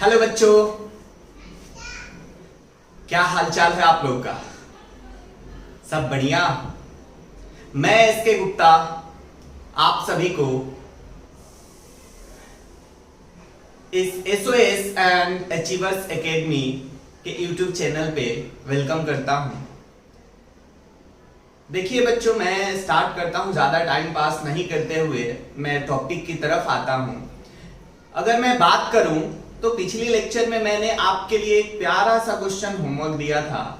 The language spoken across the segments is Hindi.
हेलो बच्चों, क्या हालचाल है आप लोग का? सब बढ़िया। मैं एसके गुप्ता आप सभी को इस एसओएस एंड अचीवर्स एकेडमी के यूट्यूब चैनल पे वेलकम करता हूं। देखिए बच्चों, मैं स्टार्ट करता हूं ज्यादा टाइम पास नहीं करते हुए, मैं टॉपिक की तरफ आता हूं। अगर मैं बात करूं तो पिछली लेक्चर में मैंने आपके लिए एक प्यारा सा क्वेश्चन होमवर्क दिया था।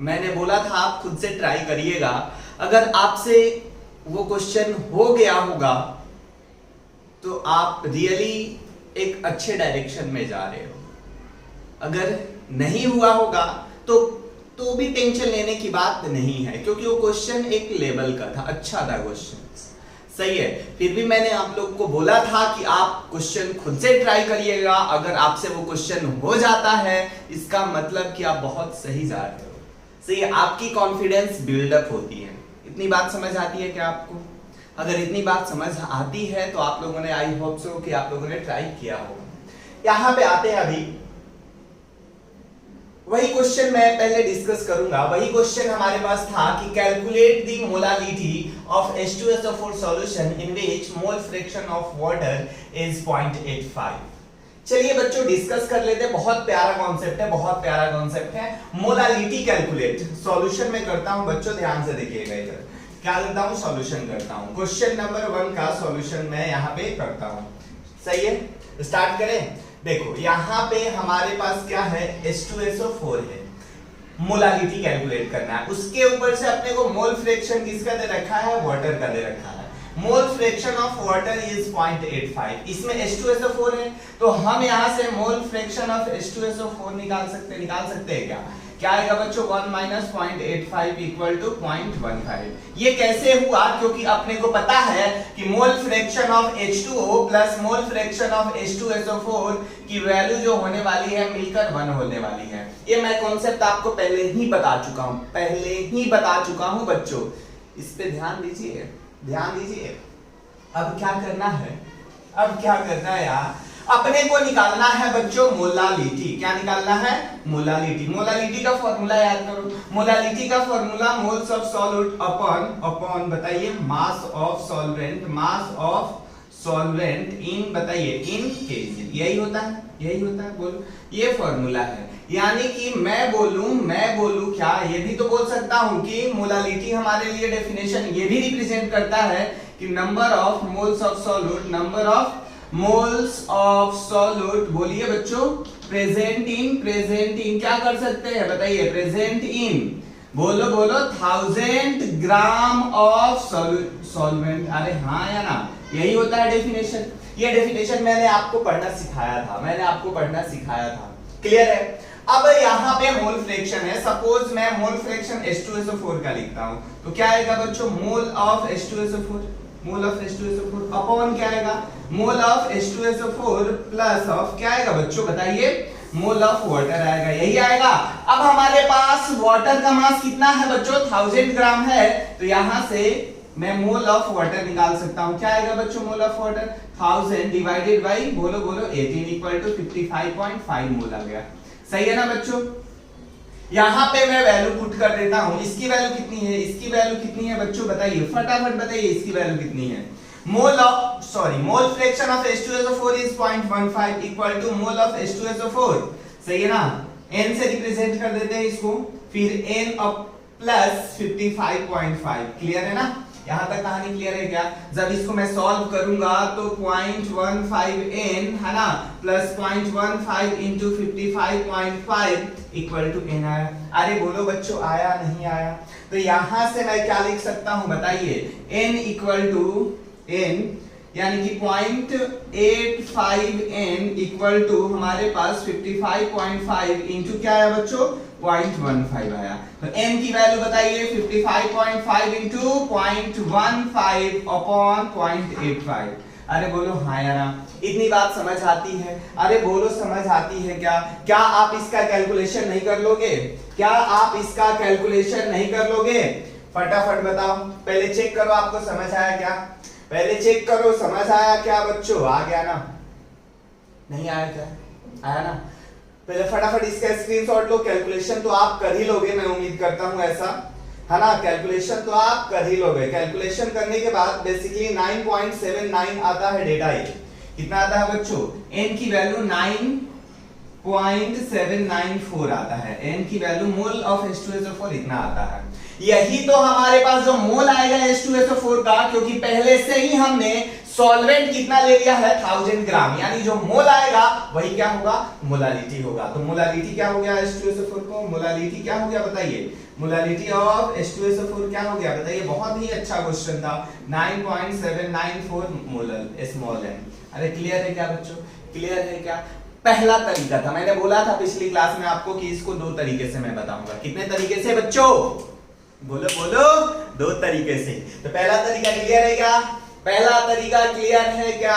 मैंने बोला था आप खुद से ट्राई करिएगा। अगर आपसे वो क्वेश्चन हो गया होगा तो आप रियली एक अच्छे डायरेक्शन में जा रहे हो। अगर नहीं हुआ होगा तो भी टेंशन लेने की बात नहीं है, क्योंकि वो क्वेश्चन एक लेवल का था, अच्छा था क्वेश्चन, सही है। फिर भी मैंने आप लोग को बोला था कि आप क्वेश्चन खुद से ट्राई करिएगा। अगर आपसे वो क्वेश्चन हो जाता है इसका मतलब कि आप बहुत सही जा रहे हो, सही है। आपकी कॉन्फिडेंस बिल्डअप होती है। इतनी बात समझ आती है क्या आपको? अगर इतनी बात समझ आती है तो आप लोगों ने, आई होप सो कि आप लोगों ने ट्राई किया होगा। यहां पे आते हैं, अभी वही क्वेश्चन मैं पहले डिस्कस करूंगा। वही क्वेश्चन हमारे पास था कि calculate the molality of H2SO4 solution in which mole fraction of water is 0.85। चलिए बच्चों डिस्कस कर लेते हैं। बहुत प्यारा कॉन्सेप्ट है, बहुत प्यारा कॉन्सेप्ट है। मोलालिटी कैलकुलेट सॉल्यूशन में करता हूं बच्चों, ध्यान से देखिएगा। इधर क्या करता हूं? सॉल्यूशन करता हूं। क्वेश्चन नंबर 1 का सॉल्यूशन मैं यहां पे करता हूं, सही है। स्टार्ट करें। देखो यहां पे हमारे पास क्या है, H2SO4 है। मोलालिटी कैलकुलेट करना है। उसके ऊपर से अपने को मोल फ्रैक्शन किसका दे रखा है? वाटर का दे रखा है। Mole fraction of water is 0.85। इसमें H2SO4 है तो हम यहां से मोल फ्रैक्शन ऑफ H2SO4 निकाल सकते हैं क्या? क्या आएगा बच्चों? 1 माइनस 0.85 इक्वल टू 0.15। ये कैसे हुआ? क्योंकि अपने को पता है कि मोल fraction of H2O plus mole fraction of H2SO4 की वैल्यू जो होने वाली है मिलकर 1 होने वाली है। ये मैं कॉन्सेप्ट आपको पहले ही बता चुका हूं बच्चों। इस पे ध्यान दीजिए। अब क्या करना है यार? अपने को निकालना है बच्चों मोलालिटी। क्या निकालना है? मोलालिटी का फॉर्मूला याद करो। मोलालिटी का formula moles of solute upon बताइए मास ऑफ सॉल्वेंट इन, बताइए, इन केजी। यही होता है बोलो। ये फॉर्मूला है। यानी कि मैं बोलूं क्या, ये भी तो बोल सकता हूं कि मोलालिटी हमारे लिए डेफिनेशन ये भी रिप्रेजेंट करता है कि number of moles of solute, बोलिए बच्चों, प्रेजेंट इन क्या कर सकते हैं बताइए? प्रेजेंट इन, बोलो 1000 ग्राम ऑफ सॉल्वेंट। अरे हाँ या ना, यही होता है डेफिनेशन। ये डेफिनेशन मैंने आपको पढ़ना सिखाया था। क्लियर है? अब यहाँ पे मोल फ्रैक्शन है। सपोज मैं मोल फ्रैक्शन H2SO4 का लिखता हूं तो क्या आएगा बच्चों? मोल ऑफ H2SO4 अपॉन क्या आएगा? मोल ऑफ H2SO4 प्लस ऑफ क्या आएगा बच्चों बताइए? मोल ऑफ वाटर आएगा। यही आएगा। अब हमारे पास वाटर का मास कितना है बच्चों? 1000 ग्राम है। तो यहां से मैं मोल ऑफ वाटर निकाल सकता हूं। क्या आएगा बच्चों? Mole of water 1000 divided by बोलो 18 इक्वल टू 55.5 मोल आ गया। सही है ना बच्चों? यहां पे मैं वैल्यू पुट कर देता हूं। इसकी वैल्यू कितनी है बच्चों बताइए? फटाफट बताइए इसकी वैल्यू कितनी है? Mole fraction of H2SO4 is 0.15 equal to mole of H2SO4, सही है ना? n से रिप्रेजेंट कर देते हैं इसको, फिर n अप प्लस 55.5। क्लियर है ना? यहां तक कहानी क्लियर है क्या? जब इसको मैं सॉल्व करूंगा तो 0.15n है ना, plus 0.15 into 55.5 equal to n आया। अरे बोलो बच्चों, आया नहीं आया? तो यहां से मैं क्या लिख सकता हूं बताइए? n इक्वल टू n, यानी कि 0.85n इक्वल टू हमारे पास 55.5 इंटू क्या आया बच्चों? 0.15 आया। तो n की वैल्यू बताइए? 55.5 इंटू 0.15 अपॉन 0.85। अरे बोलो हाँ या ना? इतनी बात समझ आती है? अरे बोलो समझ आती है क्या आप इसका कैलकुलेशन नहीं कर लोगे? फटाफट बताओ। पहले चेक करो आपको समझ आया क्या? समझ आया क्या बच्चों? आ गया ना? नहीं आया क्या? आया ना? पहले फटाफट इसका स्क्रीनशॉट लो, कैलकुलेशन तो आप कर ही लोगे, मैं उम्मीद करता हूं ऐसा, है ना? कैलकुलेशन तो आप कर ही लोगे। कैलकुलेशन करने के बाद बेसिकली 9.79 आता है डेटा। ये कितना आता है बच्चों? n की वैल्यू 9.794 आता है। n की वैल्यू मोल ऑफ H2SO4 इतना आता है। यही तो हमारे पास जो मोल आएगा H2SO4 का, क्योंकि पहले से ही हमने सॉल्वेंट कितना ले लिया है 1000 ग्राम, यानी जो मोल आएगा वही क्या होगा? मोलालिटी होगा। तो मोलालिटी क्या हो गया H2SO4 को? मोलालिटी क्या हो गया बताइए? मोलालिटी ऑफ H2SO4 क्या हो गया बताइए? बहुत ही अच्छा क्वेश्चन था। 9.794 मोलल स्मॉल n। अरे क्लियर है क्या बच्चों? क्लियर है क्या? पहला तरीका था, मैंने बोला था पिछली क्लास में आपको कि इसको दो तरीके से मैं बताऊंगा। कितने तरीके से बच्चों? बोलो बोलो, दो तरीके से। तो पहला तरीका क्लियर है क्या? पहला तरीका क्लियर है क्या?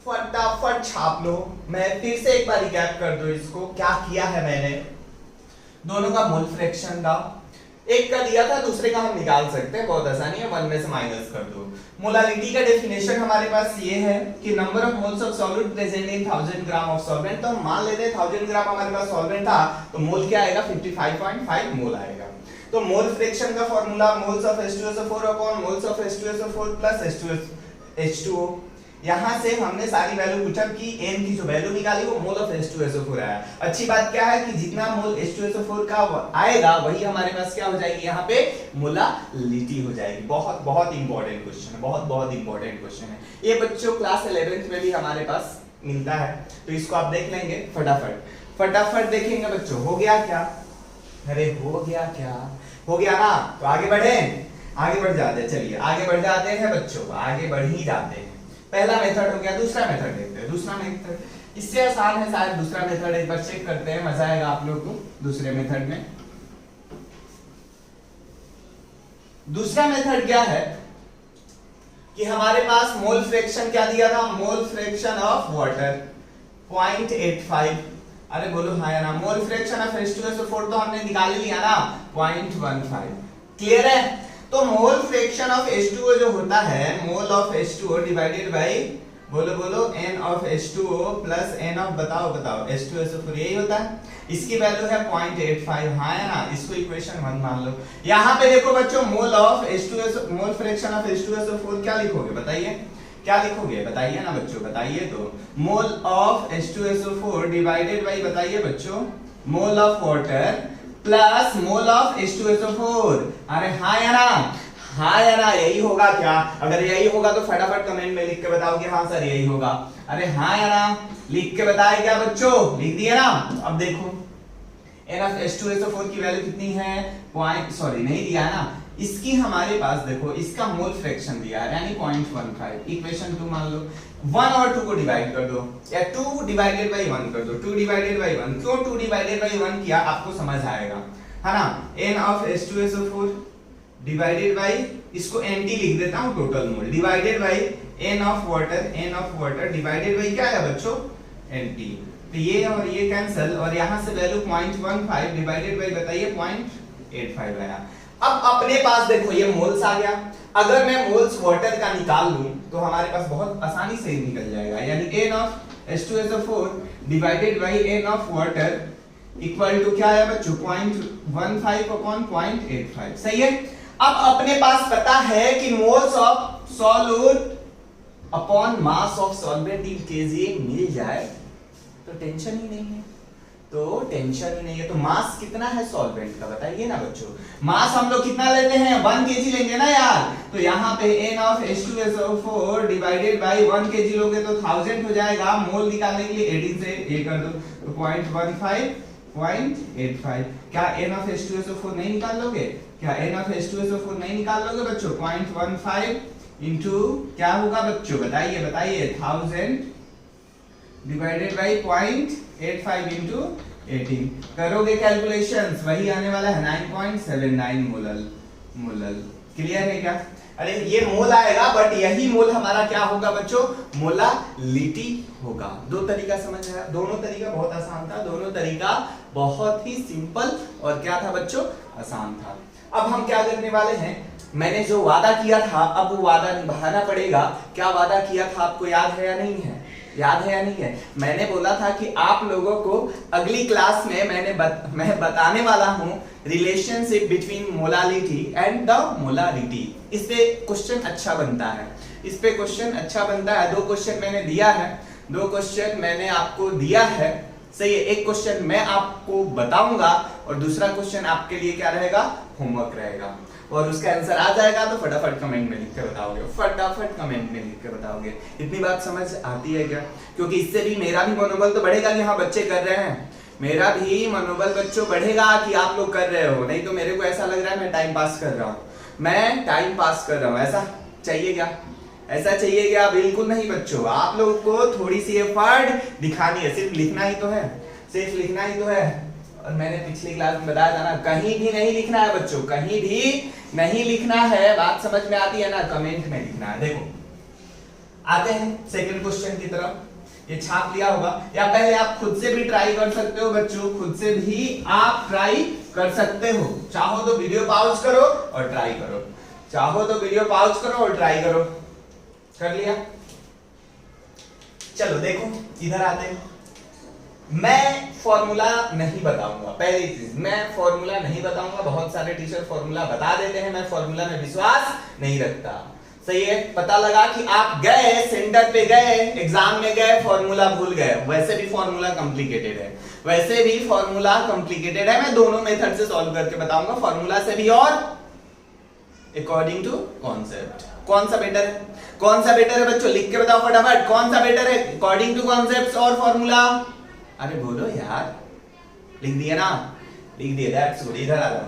फटाफट छाप लो। मैं फिर से एक बार रिकैप कर दो इसको, क्या किया है मैंने। दोनों का मोल फ्रैक्शन था, एक का दिया था, दूसरे का हम निकाल सकते हैं, बहुत आसानी है, 1 में से माइनस कर दो। मोलालिटी का डेफिनेशन हमारे पास ये है कि number of moles of solute present in 1000 gram of solvent. तो हम मान लेते हैं 1000 ग्राम हमारे पास सॉल्वेंट था, तो मोल क्या आएगा? 55.5 मोल आएगा। तो मोल फ्रैक्शन का formula moles of H2SO4 upon moles of H2SO4 plus H2O। यहां से हमने सारी वैल्यू पुटअप की, n की जो वैल्यू निकाली वो मोल ऑफ H2SO4 आया। अच्छी बात क्या है कि जितना मोल H2SO4 का आएगा वही हमारे पास क्या हो जाएगी? यहाँ पे मोलालिटी हो जाएगी। बहुत बहुत इंपॉर्टेंट क्वेश्चन है, बहुत बहुत इंपॉर्टेंट क्वेश्चन है ये बच्चों। क्लास 11th में भी हमारे पास मिलता है, तो इसको आप देख लेंगे फटाफट। फटाफट देखेंगे बच्चों। हो गया क्या? अरे हो गया क्या? हो गया ना? तो आगे बढ़े, आगे बढ़ जाते हैं। चलिए आगे बढ़ जाते हैं बच्चों, आगे बढ़ ही जाते हैं। पहला मेथड हो गया, दूसरा मेथड देखते हैं। दूसरा मेथड इससे आसान है शायद। दूसरा मेथड एक बार चेक करते हैं, मजा आएगा आप लोग को दूसरे मेथड में। दूसरा मेथड क्या है कि हमारे पास मोल फ्रैक्शन क्या दिया था? मोल फ्रैक्शन ऑफ वाटर 0.85। अरे बोलो हाँ या ना? मोल फ्रैक्शन ऑफ H2SO4 तो हमने निकाल लिया ना, 0.15। क्लियर है? तो मोल फ्रैक्शन ऑफ H2O जो होता है, mole of H2O divided by, बोलो बोलो, n of H2O plus n of, बताओ बताओ, H2SO4, यही होता है। इसकी वैल्यू है 0.85, हाँ या ना? इसको इक्वेशन 1 मान लो। यहाँ पे देखो बच्चों, mole of H2SO, mole fraction of H2SO4 क्या लिखोगे बताइए? क्या लिखोगे बताइए ना बच्चों, बताइए तो। मोल ऑफ H2SO4 डिवाइडेड बाय, बताइए बच्चों, mole of water plus mole of H2SO4। अरे हाँ या ना? हाँ या ना? यही होगा क्या? अगर यही होगा तो फटाफट कमेंट में लिख के बताओ कि हाँ सर यही होगा। अरे हाँ या ना? लिख के बताए क्या बच्चों? लिख दिए ना? अब देखो n ऑफ H2SO4 की वैल्यू कितनी है? नहीं दिया है ना? इसकी हमारे पास देखो, इसका मोल फ्रैक्शन दिया है यानी 0.15। इक्वेशन 2 मान लो। 1 और 2 को डिवाइड कर दो, या 2 डिवाइडेड बाय 1 कर दो। 2 डिवाइडेड बाय 1, क्यों 2 डिवाइडेड बाय 1 किया आपको समझ आएगा, है ना? n of H2SO4 divided bye, इसको nt लिख देता हूं, total mole, divided by n of water divided by क्या है बच्चों? nt। तो ये और ये कैंसिल, और यहां से वैल्यू 0.15 डिवाइडेड बाय, बताइए, 0.85 आया। अब अपने पास देखो ये मोल्स आ गया। अगर मैं मोल्स वाटर का निकाल लूं तो हमारे पास बहुत आसानी से निकल जाएगा, यानी n of H2SO4 divided by n of water equal to क्या है बच्चों? 0.15 अपॉन 0.85। सही है? अब अपने पास पता है कि moles of solute upon mass of solvent in kg मिल जाए तो टेंशन ही नहीं है। तो टेंशन ही नहीं है। तो मास कितना है सॉल्वेंट का बताइए ना बच्चों? मास हम लोग कितना लेते हैं? 1 kg लेंगे ना यार। तो यहाँ पे n of H2SO4 divided bye 1 kg लोगे तो 1000 हो जाएगा। मोल निकालने के लिए 18 से ये कर दो तो 0.15 0.85। क्या n ऑफ H2SO4 नहीं निकाल लोगे? क्या n ऑफ H2SO4 नहीं निकाल लोगे बच्चों? 0.15 इनटू क्या होगा बच्चों? बताइए बताइए। 1000 डिवाइडेड बाय 0.85 इनटू 18 करोगे कैलकुलेशंस, वही आने वाला है 9.79 मोलल। क्लियर है क्या? अरे ये मोल आएगा, बट यही मोल हमारा क्या होगा बच्चों? मोलालिटी होगा। दो तरीका समझ आया? दोनों तरीका बहुत आसान था, दोनों तरीका बहुत ही सिंपल और क्या था बच्चों? आसान था। अब हम क्या करने वाले हैं, मैंने जो वादा किया था अब वो वादा निभाना पड़ेगा। क्या वादा किया था आपको याद है या नहीं है? याद है या नहीं है? मैंने बोला था कि आप लोगों को अगली क्लास में मैं बताने वाला हूँ relationship between molality and the molarity. इस पे क्वेश्चन अच्छा बनता है, इस पे क्वेश्चन अच्छा बनता है। 2 क्वेश्चन मैंने दिया है, 2 क्वेश्चन मैंने आपको दिया है, सही है। एक क्वेश्चन मैं आपको बताऊंगा और दूसरा क्वेश्चन आपके लिए क्या रहेगा, होमवर्क रहेगा, और उसका आंसर आ जाएगा तो फटाफट कमेंट में लिख के बताओगे, फटाफट कमेंट में लिख के बताओगे। इतनी बात समझ आती है क्या? क्योंकि इससे भी मेरा भी मनोबल तो बढ़ेगा कि हाँ बच्चे कर रहे हैं, मेरा भी मनोबल बच्चों बढ़ेगा कि आप लोग कर रहे हो। नहीं तो मेरे को ऐसा लग रहा है मैं टाइम पास कर रहा हूँ, मैं टाइम पास कर रहा हूँ। ऐसा चाहिए क्या? ऐसा चाहिए क्या? बिल्कुल नहीं बच्चों, आप लोगों को थोड़ी सी एफर्ट दिखानी है। सिर्फ लिखना ही तो है, सिर्फ लिखना ही तो है। और मैंने पिछली क्लास में बताया था ना, कहीं भी नहीं लिखना है बच्चों, कहीं भी नहीं लिखना है। बात समझ में आती है ना? कमेंट में लिखना है। देखो आते हैं सेकंड क्वेश्चन की तरफ। ये छाप लिया होगा, या पहले आप खुद से भी ट्राई कर सकते हो बच्चों, खुद से भी आप ट्राई कर सकते हो। चाहो तो वीडियो पॉज करो और ट्राई करो, चाहो तो वीडियो पॉज करो और ट्राई करो। कर लिया? चलो देखो इधर आते हैं। मैं फॉर्मूला नहीं बताऊंगा, पहली चीज मैं फॉर्मूला नहीं बताऊंगा। बहुत सारे टीचर फॉर्मूला बता देते हैं, मैं फॉर्मूला में विश्वास नहीं रखता। सही है, पता लगा कि आप गए सेंटर पे गए, एग्जाम में गए, फॉर्मूला भूल गए। वैसे भी फॉर्मूला कॉम्प्लिकेटेड है, वैसे भी फॉर्मूला कॉम्प्लिकेटेड है। मैं दोनों मेथड से सॉल्व करके बताऊंगा, फॉर्मूला से भी और अकॉर्डिंग टू कॉन्सेप्ट। कौन सा बेटर है, कौन सा बेटर है बच्चों? लिख के बताओ फटाफट, कौन सा बेटर है, अकॉर्डिंग टू कॉन्सेप्ट और फॉर्मूला? अरे बोलो यार, लिख दिया ना? लिख दिया, दैट्स गुड। इधर आ जाओ।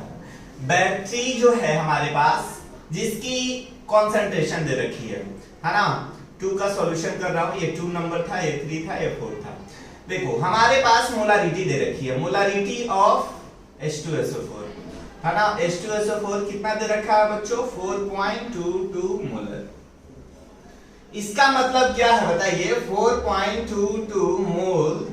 बैटरी जो है हमारे पास, जिसकी कॉन्सेंट्रेशन दे रखी है ना? 2 का सॉल्यूशन कर रहा हूं, ये 2 नंबर था, ये 3 था, ये 4 था। देखो हमारे पास मोलारिटी दे रखी है, मोलारिटी ऑफ H2SO4 है ना? H2SO4 कितना दे रखा है बच्चों? 4.22 मोलर। इसका मतलब क्या है बताइए? 4.22 मोल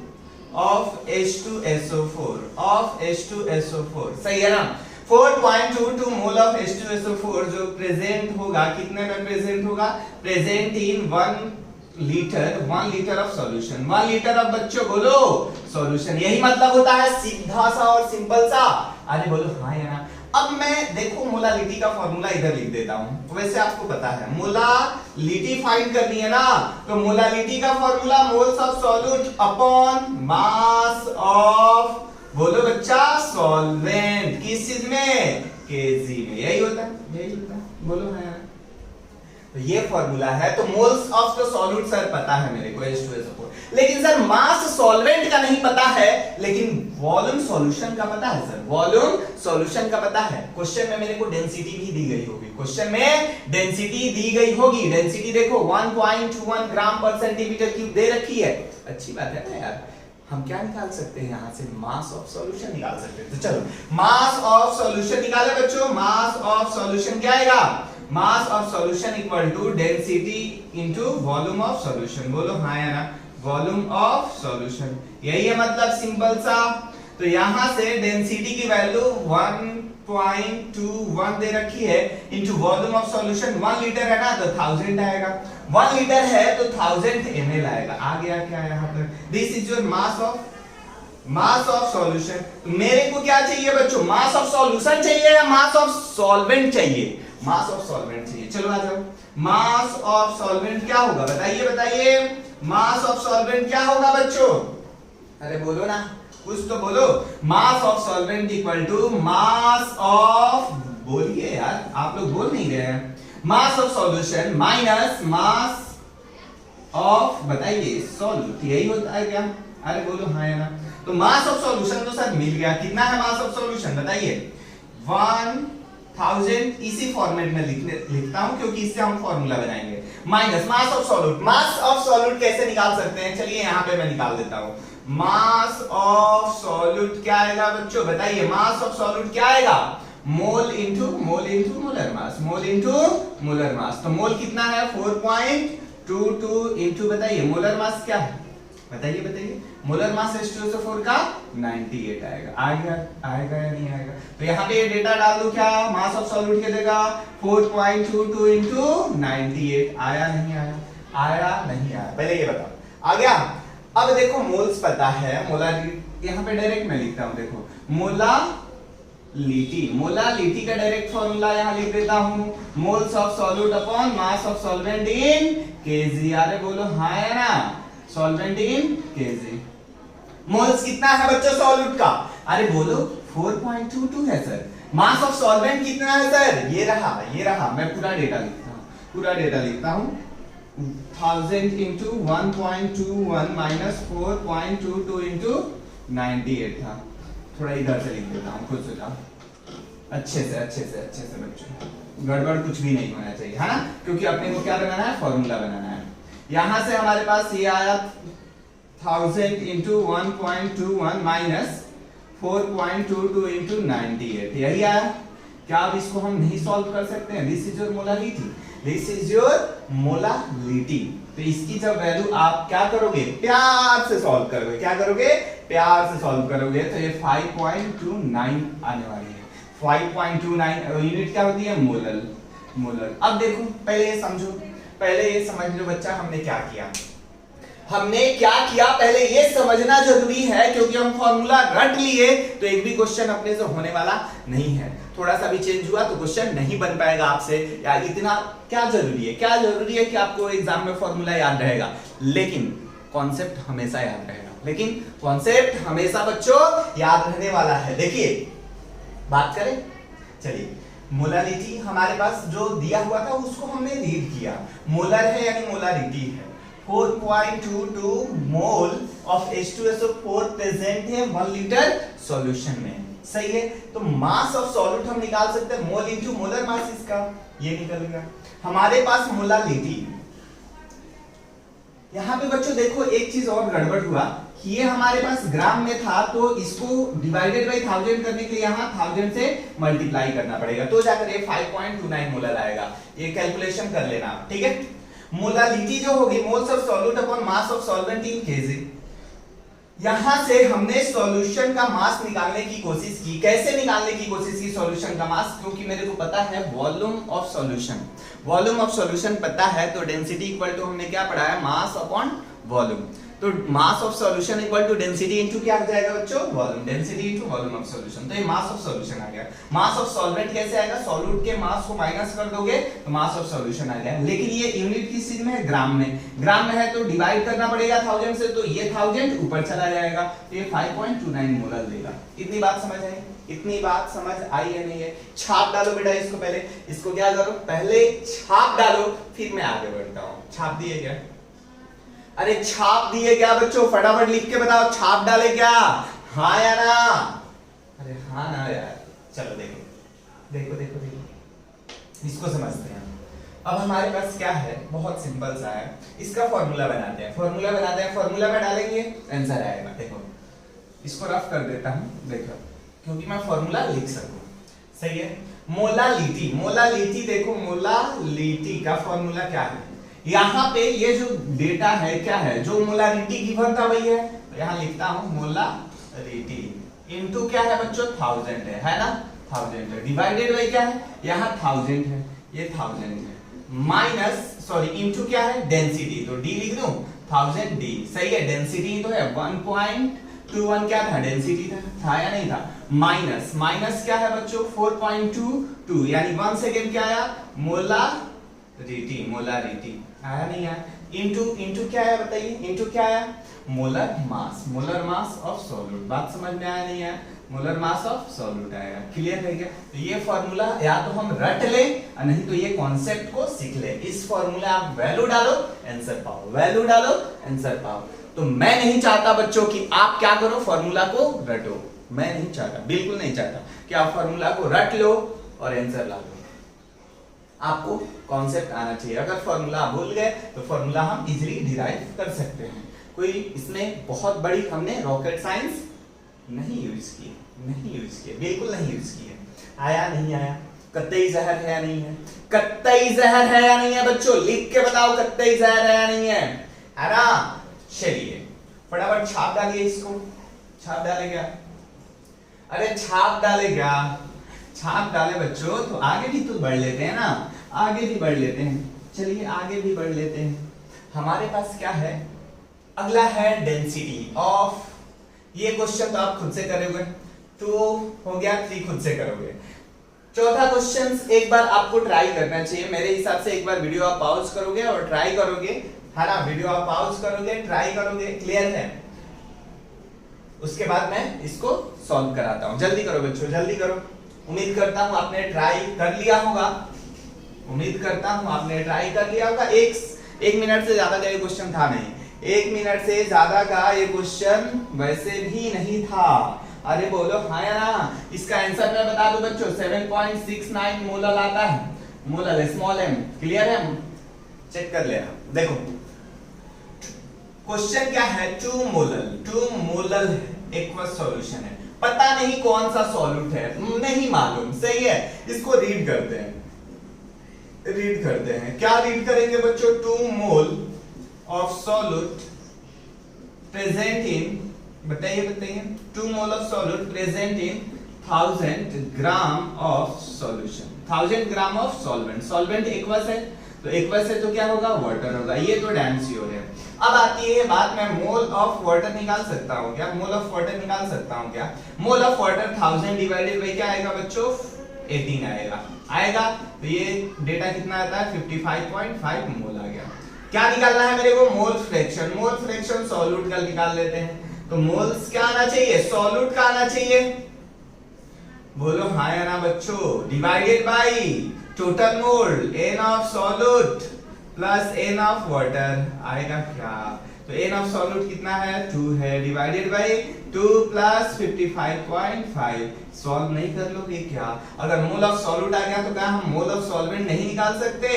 ऑफ H2SO4, ऑफ H2SO4, सही है ना? 4.22 मोल ऑफ H2SO4 जो प्रेजेंट होगा, कितने में प्रेजेंट होगा? Present in 1 litre of solution. 1 litre of बच्चों बोलो सॉल्यूशन। यही मतलब होता है, सीधा सा और सिंपल सा। अरे बोलो हाँ या ना? अब मैं देखो मोलालिटी का फॉर्मूला इधर लिख देता हूं। वैसे आपको पता है मोलालिटी फाइंड करनी है ना, तो मोलालिटी का formula moles of solute upon mass of, बोलो बच्चा, सॉल्वेंट। किस चीज में? केजी में। यही होता है, यही होता है, बोलो है। तो ये फॉर्मूला है। तो moles of the solute sir पता है मेरे को, H2SO4, लेकिन सर मास सॉल्वेंट का नहीं पता है, लेकिन वॉल्यूम सॉल्यूशन का पता है सर, वॉल्यूम सॉल्यूशन का पता है। क्वेश्चन में मेरे को डेंसिटी भी दी गई होगी, क्वेश्चन में डेंसिटी दी गई होगी। डेंसिटी देखो 1.21 ग्राम पर सेंटीमीटर क्यूब दे रखी है। अच्छी बात है ना यार? हम क्या निकाल सकते हैं यहां से? मास ऑफ सॉल्यूशन निकाल सकते हैं। तो चलो मास ऑफ सॉल्यूशन निकाले बच्चों। मास ऑफ सॉल्यूशन क्या आएगा? Mass of solution equal to density into volume of solution. बोलो हाँ या ना? Volume of solution. यही है मतलब, सिंपल सा। तो यहां से डेंसिटी की वैल्यू 1.21 दे रखी है, into volume of solution 1 litre है ना, तो 1000 आएगा। 1 लीटर है तो 1000 ml आएगा। आ गया क्या यहाँ पर? This is your mass of solution. मेरे को क्या चाहिए बच्चों? मास ऑफ सॉल्यूशन चाहिए या मास ऑफ सॉल्वेंट चाहिए? मास ऑफ सॉल्वेंट चाहिए। चलो आ जाओ, मास ऑफ सॉल्वेंट क्या होगा बताइए, बताइए। मास ऑफ सॉल्वेंट क्या होगा बच्चों? अरे बोलो ना, कुछ तो बोलो। Mass of solvent equal to mass of, बोलिए यार, आप लोग बोल नहीं रहे हैं। Mass of solution minus mass of, बताइए, सॉल्यूट। यही होता है क्या? अरे बोलो हाँ या ना? तो मास ऑफ सॉल्यूशन तो सर मिल गया। कितना है मास ऑफ सॉल्यूशन बताइए? 1000। इसी फॉर्मेट में लिखता हूं क्योंकि इससे हम फॉर्मूला बनाएंगे। Minus mass of solute. Mass of solute कैसे निकाल सकते हैं? चलिए यहां पे मैं निकाल देता हूं। मास ऑफ सॉल्यूट क्या आएगा बच्चों बताइए? मास ऑफ सॉल्यूट क्या आएगा? Mole into molar mass, mole into molar mass. तो मोल कितना है? 4.22 इंटू, बताइए मोलर मास क्या है? बताइए बताइए। मोलर मास H2SO4 का 98 आएगा। आएगा या नहीं आएगा? तो यहाँ पे ये डेटा डाल दो क्या? मास ऑफ सॉल्यूट क्या देगा? 4.22 इंटू 98। आया नहीं आया? आया नहीं आया? पहले ये बताओ, आ गया। अब देखो मोल्स पता है, मोलालिटी यहाँ पे डायरेक्ट मैं लिखता हूं, देखो मोलालिटी का डायरेक्ट फॉर्मूला यहाँ लिख देता हूं, moles of solute upon mass of solvent in KG. अरे बोलो हाँ है ना, सॉल्वेंट इन केजी। मोल्स कितना है बच्चों सॉल्यूट का? अरे बोलो 4.22 है सर। मास ऑफ सॉल्वेंट कितना है सर? ये रहा, मैं पूरा डेटा लिखता हूं 1000 इंटू 1.21 माइनस 4.22 इंटू 98 था। थोड़ा इधर से लिख देता हूं, खुद से जाओ अच्छे से बच्चों, गड़बड़ कुछ भी नहीं होना चाहिए, है ना, क्योंकि अपने को क्या बनाना है, फॉर्मूला बनाना है। यहां से हमारे पास ये आया 1000 इंटू 1.21 माइनस 4.22 इंटू 98, यही आया। क्या अब इसको हम नहीं सॉल्व कर सकते हैं? This is your molality. तो इसकी जब वैल्यू आप क्या करोगे, प्यार से सॉल्व करोगे, क्या करोगे, प्यार से सॉल्व करोगे, तो ये 5.29 आने वाली है। 5.29 यूनिट क्या होती है, मोलर। अब देखो पहले ये समझ लो बच्चा, हमने क्या किया, पहले ये समझना जरूरी है, क्योंकि हम फॉर्मूला रट लिए तो एक भी क्वेश्चन अपने से होने वाला नहीं है। थोड़ा सा भी चेंज हुआ तो क्वेश्चन नहीं बन पाएगा आपसे। या इतना क्या जरूरी है कि आपको एग्जाम में फॉर्मूला याद रहेगा, लेकिन कॉन्सेप्ट हमेशा याद रहेगा, बच्चों याद रहने वाला है। देखिए बात करें, चलिए मोलालिटी हमारे पास जो दिया हुआ था उसको हमने रीड किया। मोलर है यानी मोलालिटी है, 4.22 मोल ऑफ H2SO4 प्रेजेंट है 1 लीटर सॉल्यूशन में, सही है। तो मास ऑफ सॉल्यूट हम निकाल सकते हैं, मोल इनटू मोलर मास, इसका ये निकलेगा। हमारे पास मोलालिटी, यहां पे बच्चों देखो एक चीज और गड़बड़ हुआ, ये हमारे पास ग्राम में था, तो इसको डिवाइडेड बाय 1000 करने के लिए यहाँ 1000 से मल्टीप्लाई करना पड़ेगा, तो जाकर ये 5.29 मोलर आएगा। ये कैलकुलेशन कर लेना, ठीक है। मोलालिटी जो होगी, moles of solute upon mass of solvent in KG. यहां से हमने सॉल्यूशन का मास निकालने की कोशिश की। कैसे निकालने की कोशिश की सॉल्यूशन का मास? क्योंकि मेरे को पता है वॉल्यूम ऑफ सॉल्यूशन पता है, तो डेंसिटी इक्वल टू हमने क्या पढ़ा है, मास अपॉन वॉल्यूम। तो mass of solution equal to density into क्या हो जाएगा बच्चों, volume. Density into volume of solution, तो ये मास ऑफ सॉल्यूशन आ गया। मास ऑफ सॉल्वेंट कैसे आएगा, सॉल्यूट के मास को माइनस कर दोगे तो मास ऑफ सॉल्यूशन आ गया। लेकिन ये यूनिट किस चीज में है, ग्राम में है, तो डिवाइड करना पड़ेगा 1000 से, तो ये 1000 ऊपर चला जाएगा, तो ये 5.29 मोलर देगा। इतनी बात समझ आई है नहीं है? छाप डालो बेटा इसको, पहले इसको क्या करो, पहले छाप डालो, फिर मैं आगे बढ़ता हूं। छाप दिए क्या? अरे छाप दिए क्या बच्चों, फटाफट लिख के बताओ, छाप डाले क्या? हाँ या ना? अरे हाँ ना यार, चलो देखो इसको समझते हैं। अब हमारे पास क्या है, बहुत सिंपल सा है, इसका फॉर्मूला बनाते हैं। फॉर्मूला में डालेंगे आंसर आएगा। देखो इसको रफ कर देता हूं, देखो, क्योंकि मैं फॉर्मूला लिख सकूं, सही है। मोलालिटी देखो, मोलालिटी का फॉर्मूला क्या है, यहाँ पे ये जो डेटा है क्या है, जो मोलालिटी गिवन था वही है, तो यहाँ लिखता हूं मोलालिटी इनटू क्या है बच्चों, 1000 है ना, 1000 है, डिवाइडेड बाय क्या है, यहाँ 1000 है, ये 1000 है, इनटू क्या है, डेंसिटी, तो डी लिख दूं, 1000 डी, सही है। डेंसिटी तो है 1.21, क्या था, डेंसिटी था या नहीं था। माइनस क्या है बच्चों, 4.22, यानी 1 सेकेंड क्या आया, मोलारिटी आया नहीं आया। इनटू क्या है बताइए, इनटू क्या आया, मोलर मास ऑफ सॉल्यूट। बात समझ में आया नहीं आया, मोलर मास ऑफ सॉल्यूट आएगा। क्लियर है क्या? तो ये फॉर्मूला या तो हम रट ले, नहीं तो ये कॉन्सेप्ट को सीख ले। इस फॉर्मूला आप वैल्यू डालो आंसर पाओ, तो मैं नहीं चाहता बच्चों कि आप क्या करो, फॉर्मूला को रटो। मैं नहीं चाहता, बिल्कुल नहीं चाहता कि आप फॉर्मूला को रट लो और आंसर ला लो। आपको कॉन्सेप्ट आना चाहिए। अगर फॉर्मूला भूल गए तो फॉर्मूला हम इजीली डिराइव कर सकते हैं। कोई इसमें बहुत बड़ी हमने रॉकेट साइंस नहीं यूज की, बिल्कुल नहीं यूज की है। आया नहीं आया, कत्तई जहर है या नहीं है, कत्तई जहर है या नहीं है बच्चों, लिख के बताओ कत्तई जहर है या नहीं है ना। चलिए फटाफट छाप डालिए इसको, छाप डाले क्या, अरे छाप डाले क्या, छाप डाले बच्चों तो आगे भी तो बढ़ लेते हैं ना, आगे भी बढ़ लेते हैं। चलिए आगे भी बढ़ लेते हैं। हमारे पास क्या है, अगला है डेंसिटी ऑफ, ये क्वेश्चन तो आप खुद से करोगे, तो हो गया 3 खुद से करोगे। चौथा क्वेश्चन एक बार आपको ट्राई करना चाहिए, मेरे हिसाब से एक बार वीडियो आप पॉज करोगे और ट्राई करोगे, है ना, वीडियो आप पॉज करोगे, ट्राई करोगे, क्लियर है। उसके बाद मैं इसको सॉल्व कराता हूं, जल्दी करो बच्चों, जल्दी करो। उम्मीद करता हूं आपने ट्राई कर लिया होगा, उम्मीद करता हूं आपने ट्राई कर लिया होगा। एक मिनट से ज्यादा का ये क्वेश्चन था नहीं, 1 मिनट से ज्यादा का ये क्वेश्चन वैसे भी नहीं था। अरे बोलो हाँ या ना। इसका आंसर मैं बता दूं बच्चों, 7.69 मोलल आता है, मोलल स्मॉल m, क्लियर है, चेक कर लेना। देखो क्वेश्चन क्या है, 2 मोलल एक्वस सॉल्यूशन है, पता नहीं कौन सा सॉल्यूट है, नहीं मालूम, सही है। इसको रीड करते हैं, क्या रीड करेंगे बच्चों, 2 mole of solute present in, बताइए 2 mole of solute present in 1000 gram of solution, 1000 gram of solvent. Solvent aqueous है, तो एक्वस है तो क्या होगा, वाटर होगा, ये तो डैम श्योर है। अब आती है बात, मैं मोल ऑफ वाटर निकाल सकता हूं क्या, मोल ऑफ वाटर निकाल सकता हूं क्या। Mole of water 1000 divided by क्या आएगा बच्चों, 18 आएगा। तो ये डेटा कितना आता है, 55.5 मोल आ गया। क्या निकालना है मेरे को, मोल फ्रैक्शन सॉल्यूट का निकाल लेते हैं। तो मोल्स क्या आना चाहिए, सॉल्यूट का आना चाहिए, बोलो हाँ या ना बच्चों, divided by total mole n of solute plus n of water आएगा क्या। तो n ऑफ सॉल्यूट कितना है, 2 है, डिवाइडेड बाय 2 प्लस 55.5। सॉल्व नहीं कर लोगे क्या, अगर मोल ऑफ सॉल्यूट आ गया तो क्या हम मोल ऑफ सॉल्वेंट नहीं निकाल सकते,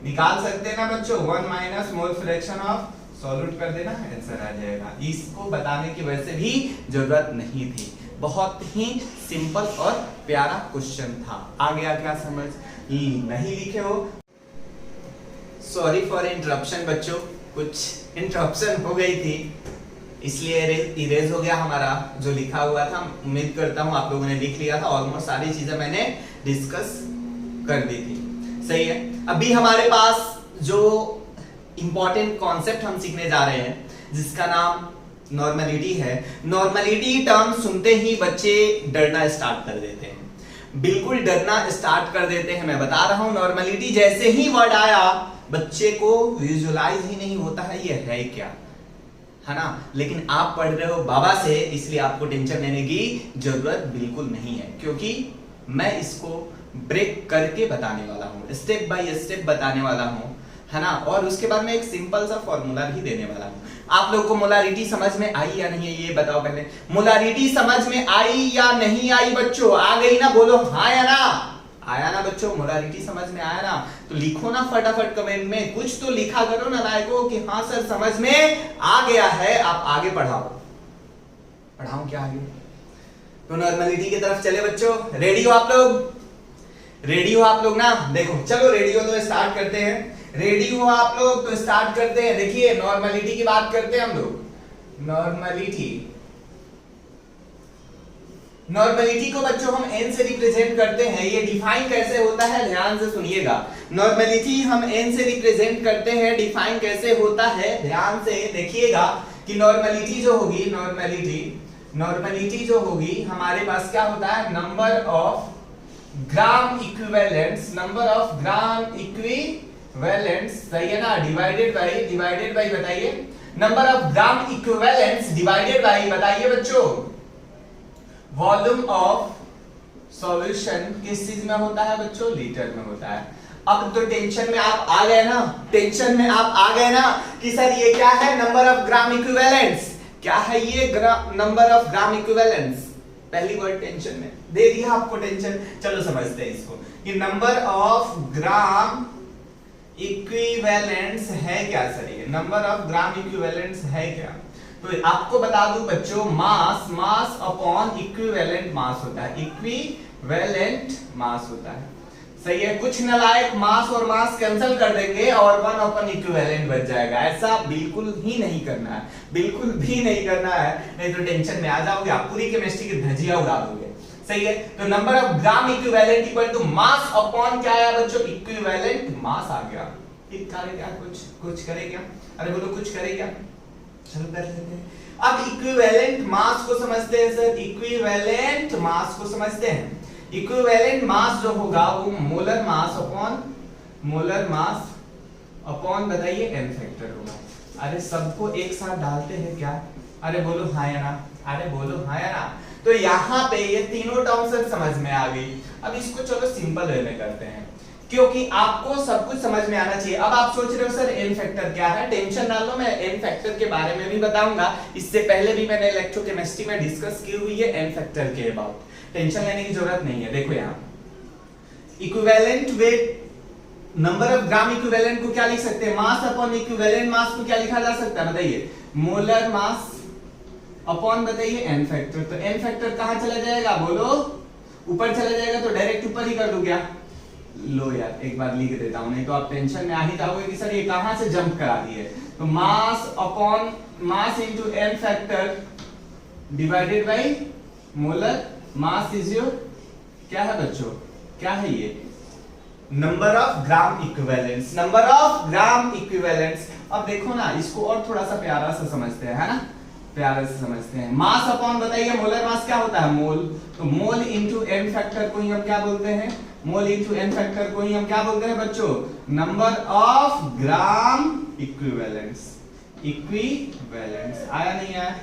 निकाल सकते ना बच्चों। 1 minus mole fraction of solute कर देना, आंसर आ जाएगा। इसको बताने की वैसे भी जरूरत नहीं थी, बहुत ही सिंपल और प्यारा क्वेश्चन था। आ गया क्या समझ, नहीं लिखे हो, सॉरी फॉर इंटरप्शन बच्चों, कुछ इंटरप्शन हो गई थी इसलिए इरेज हो गया हमारा जो लिखा हुआ था। उम्मीद करता हूं आप लोगों ने लिख लिया था, ऑलमोस्ट सारी चीजें मैंने डिस्कस कर दी थी, सही है। अभी हमारे पास जो इंपॉर्टेंट कॉन्सेप्ट हम सीखने जा रहे हैं जिसका नाम नॉर्मलिटी है। नॉर्मलिटी टर्म सुनते ही बच्चे डरना स्टार्ट कर देते हैं, बिल्कुल डरना स्टार्ट कर देते हैं। मैं बता रहा हूं, नॉर्मलिटी जैसे ही वर्ड आया बच्चे को विजुअलाइज ही नहीं होता है ये है क्या, है ना। लेकिन आप पढ़ रहे हो बाबा से, इसलिए आपको टेंशन लेने की जरूरत बिल्कुल नहीं है, क्योंकि मैं इसको ब्रेक करके बताने वाला हूं, स्टेप बाय स्टेप बताने वाला हूं, है ना। और उसके बाद में एक सिंपल सा फॉर्मूला भी देने वाला हूं। आप लोगों को मोलारिटी समझ में आई या नहीं है ये बताओ पहले, मोलारिटी समझ में आई या नहीं आई बच्चों, आ गई ना, बोलो हाँ या ना, आया ना बच्चों, मोलारिटी समझ में आया ना, तो लिखो ना फटाफट कमेंट में, कुछ तो लिखा करो ना लाइको कि हाँ सर समझ में आ गया है। आप आगे पढ़ाओ क्या आगे, तो नॉर्मलिटी की तरफ चले बच्चों। रेडी हो आप लोग, रेडी हो आप लोग ना, देखो चलो रेडी हो तो स्टार्ट करते हैं, रेडी हो आप लोग तो स्टार्ट करते हैं। देखिए नॉर्मलिटी की बात करते हैं हम लोग, नॉर्मलिटी को बच्चों हम n से रिप्रेजेंट करते हैं। ये डिफाइन कैसे होता है ध्यान से सुनिएगा, नॉर्मलिटी हम n से रिप्रेजेंट करते हैं, डिफाइन कैसे होता है ध्यान से देखिएगा कि नॉर्मलिटी जो होगी, नॉर्मलिटी जो होगी हमारे पास क्या होता है, नंबर ऑफ ग्राम इक्विवेलेंट्स, सही है ना, डिवाइडेड बाय बताइए, number of gram equivalents divided by बताइए बच्चों वॉल्यूम ऑफ सॉल्यूशन। किस चीज में होता है बच्चों, लीटर में होता है। अब तो टेंशन में आप आ गए ना, कि सर ये क्या है, नंबर ऑफ ग्राम इक्विवेलेंट्स, क्या है ये नंबर ऑफ ग्राम इक्विवेलेंट्स, पहली वर्ड टेंशन में दे दिया आपको टेंशन। चलो समझते हैं इसको, कि नंबर ऑफ ग्राम इक्विवेलेंट्स है क्या सर, ये नंबर ऑफ ग्राम इक्विवेलेंट्स है क्या। तो आपको बता दूं बच्चों, मास अपॉन इक्विवेलेंट मास होता है, इक्विवेलेंट मास होता है, सही है। कुछ नालायक मास और मास कैंसिल कर देंगे और 1 अपॉन इक्विवेलेंट बच जाएगा। ऐसा बिल्कुल ही नहीं करना है, बिल्कुल भी नहीं करना है, नहीं तो टेंशन में आ जाओगे, आप पूरी केमिस्ट्री की धजिया उड़ा दोगे, सही है। तो number of gram equivalent equal to mass upon क्या आया बच्चों, इक्विवेलेंट मास आ गया। ठीक करे क्या, कुछ करे क्या, अरे बोलो कुछ करे क्या, चलो कर लेते हैं। अब इक्विवेलेंट मास को समझते हैं सर, इक्विवेलेंट मास को समझते हैं। इक्विवेलेंट मास जो होगा वो मोलर मास अपॉन बताइए n फैक्टर होगा। अरे सबको एक साथ डालते हैं क्या? अरे बोलो हाँ या ना, अरे बोलो हाँ या ना। तो यहाँ पे ये तीनों टर्म सर समझ में आ गई। अब इसको चलो सिंपल वे में करते हैं, क्योंकि आपको सब कुछ समझ में आना चाहिए। अब आप सोच रहे हो सर n फैक्टर क्या है, टेंशन ना लो, मैं n फैक्टर के बारे में भी बताऊंगा। इससे पहले भी मैंने इलेक्ट्रोकेमिस्ट्री में डिस्कस की हुई है n फैक्टर के अबाउट, टेंशन लेने की जरूरत नहीं है। देखो यहाँ equivalent weight, number of gram equivalent को क्या लिख सकते हैं, मास अपॉन इक्विवेलेंट मास को क्या लिखा जा सकता है बताइए, मोलर मास अपॉन बताइए n फैक्टर। तो n फैक्टर कहां चला जाएगा बोलो, ऊपर चला जाएगा, तो डायरेक्ट ऊपर ही कर दो क्या? लो यार एक बार लिख देता हूं, नहीं तो आप टेंशन में आ ही जाओगे कि सर ये कहां से जंप करा दिए। तो मास upon mass into n factor divided by molar mass is your क्या है बच्चों, क्या है ये, number of gram equivalents, number of gram equivalents. अब देखो ना, इसको और थोड़ा सा प्यारा सा समझते हैं, है ना, प्यारे से समझते हैं। मास अपॉन बताइए मोलर मास क्या होता है, मोल। तो मोल इनटू n फैक्टर को ही हम क्या बोलते हैं, मोल इनटू n फैक्टर को ही हम क्या बोलते हैं बच्चों, number of gram equivalents. Equivalents आया नहीं आया,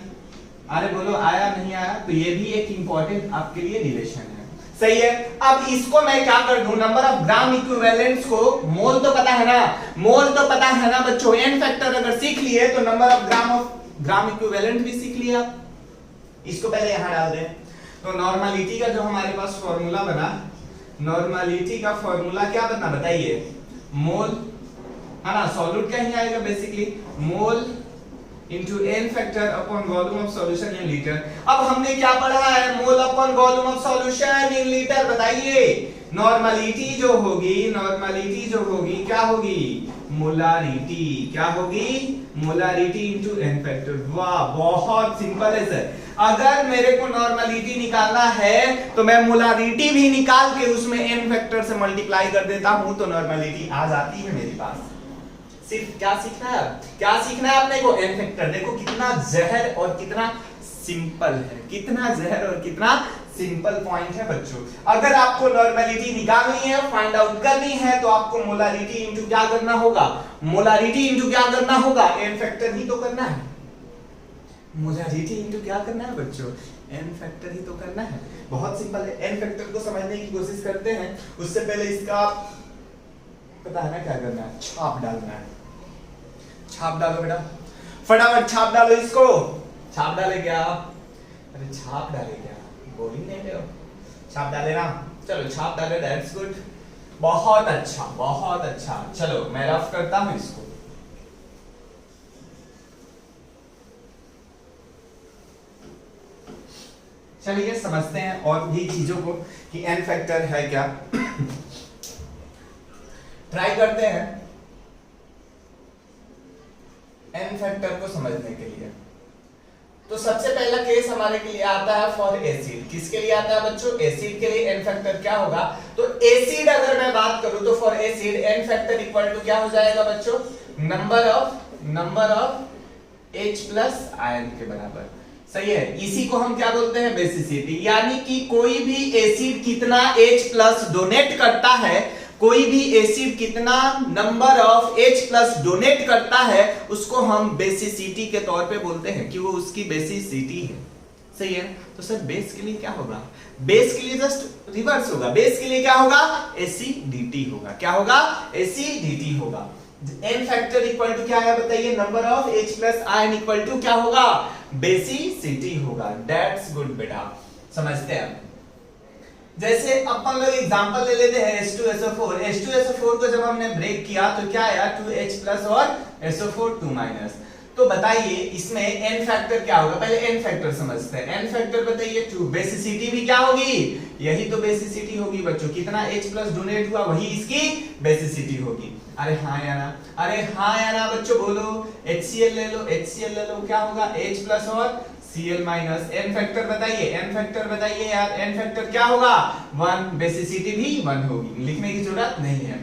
अरे बोलो आया नहीं आया। तो ये भी एक इंपॉर्टेंट आपके लिए रिलेशन है, सही है। अब इसको मैं क्या कर दूं, नंबर ऑफ ग्राम इक्विवेलेंट्स को, मोल तो पता है ना, मोल तो पता है ना बच्चों, n फैक्टर अगर सीख लिए तो नंबर ऑफ ग्राम इक्विवेलेंट भी सीख लिया। इसको पहले यहां डाल दें। तो नॉर्मलिटी का जो हमारे पास फॉर्मूला बना, नॉर्मलिटी का फॉर्मूला क्या बना बताइए, मोल है ना, सॉल्यूट क्या ही आएगा basically, mole into n factor upon volume of solution in litre. अब हमने क्या पढ़ा है, mole upon volume of solution in litre. बताइए नॉर्मलिटी जो होगी, नॉर्मलिटी जो होगी क्या होगी, मोलारिटी, क्या होगी, मोलारिटी इनटू n फैक्टर। वाह बहुत सिंपल है सर। अगर मेरे को नॉर्मलिटी निकालना है तो मैं मोलारिटी भी निकाल के उसमें n फैक्टर से मल्टीप्लाई कर देता हूं, तो नॉर्मलिटी आ जाती है मेरे पास। सिर्फ क्या सीखना है, क्या सीखना है अपने को, n फैक्टर। देखो कितना जहर और कितना सिंपल है, कितना जहर और कितना सिंपल पॉइंट है बच्चों। अगर आपको नॉर्मलिटी निकालनी है, फाइंड आउट करनी है, तो आपको मोलारिटी इनटू क्या करना होगा, मोलारिटी इनटू क्या करना होगा, n फैक्टर ही तो करना है। मोलारिटी इनटू क्या करना है बच्चों, n फैक्टर ही तो करना है। बहुत सिंपल है। n फैक्टर को समझने की कोशिश करते हैं, उससे पहले इसका पता है ना क्या करना है, छाप डालना है। छाप डालो बेटा, फटाफट छाप डालो इसको। छाप डाले क्या, अरे छाप डाले क्या, बोल ही नहीं रहे हो, छाप डाले ना, चलो छाप डाले, दैट्स गुड, बहुत अच्छा बहुत अच्छा। चलो मैं रफ करता हूं इसको। चलिए समझते हैं और भी चीजों को कि n फैक्टर है क्या। ट्राई करते हैं n फैक्टर को समझने के लिए। तो सबसे पहला केस हमारे के लिए आता है फॉर एसिड। किसके लिए आता है बच्चों, एसिड के लिए n फैक्टर क्या होगा। तो एसिड अगर मैं बात करूं तो for acid n factor equal to क्या हो जाएगा बच्चों, number of H plus ion के बराबर। सही है, इसी को हम क्या बोलते हैं, बेसिसिटी। यानी कि कोई भी एसिड कितना H प्लस डोनेट करता है, कोई भी एसिड कितना number of H plus donate करता है, उसको हम बेसिसिटी के तौर पे बोलते हैं कि वो उसकी बेसिसिटी है। सही है। तो सर बेस के लिए क्या होगा, बेस के लिए जस्ट रिवर्स होगा, बेस के लिए क्या होगा, एसिडिटी होगा। क्या होगा, एसिडिटी होगा। n फैक्टर इक्वल टू क्या है बताइए, number of H plus ion equal to क्या होगा, बेसिसिटी होगा। दैट्स गुड बेटा, समझते हैं। जैसे अपन लोग एग्जांपल ले लेते हैं H2SO4। H2SO4 को जब हमने ब्रेक किया तो क्या आया, 2H प्लस और SO4 2 माइनस। तो बताइए इसमें n फैक्टर क्या होगा, पहले n फैक्टर समझते हैं। n फैक्टर बताइए 2, बेसिसिटी भी क्या होगी, यही तो बेसिसिटी होगी बच्चों, कितना H प्लस डोनेट हुआ वही इसकी बेसिसिटी होगी। अरे हाँ या ना, अरे हाँ या ना बच्चों बोलो। HCl ले लो, HCl ले लो, क्या होगा H प्लस और Cl माइनस। n फैक्टर बताइए, n फैक्टर बताइए यार, n फैक्टर क्या होगा 1, बेसिसिटी भी 1 होगी, लिखने की जरूरत नहीं है।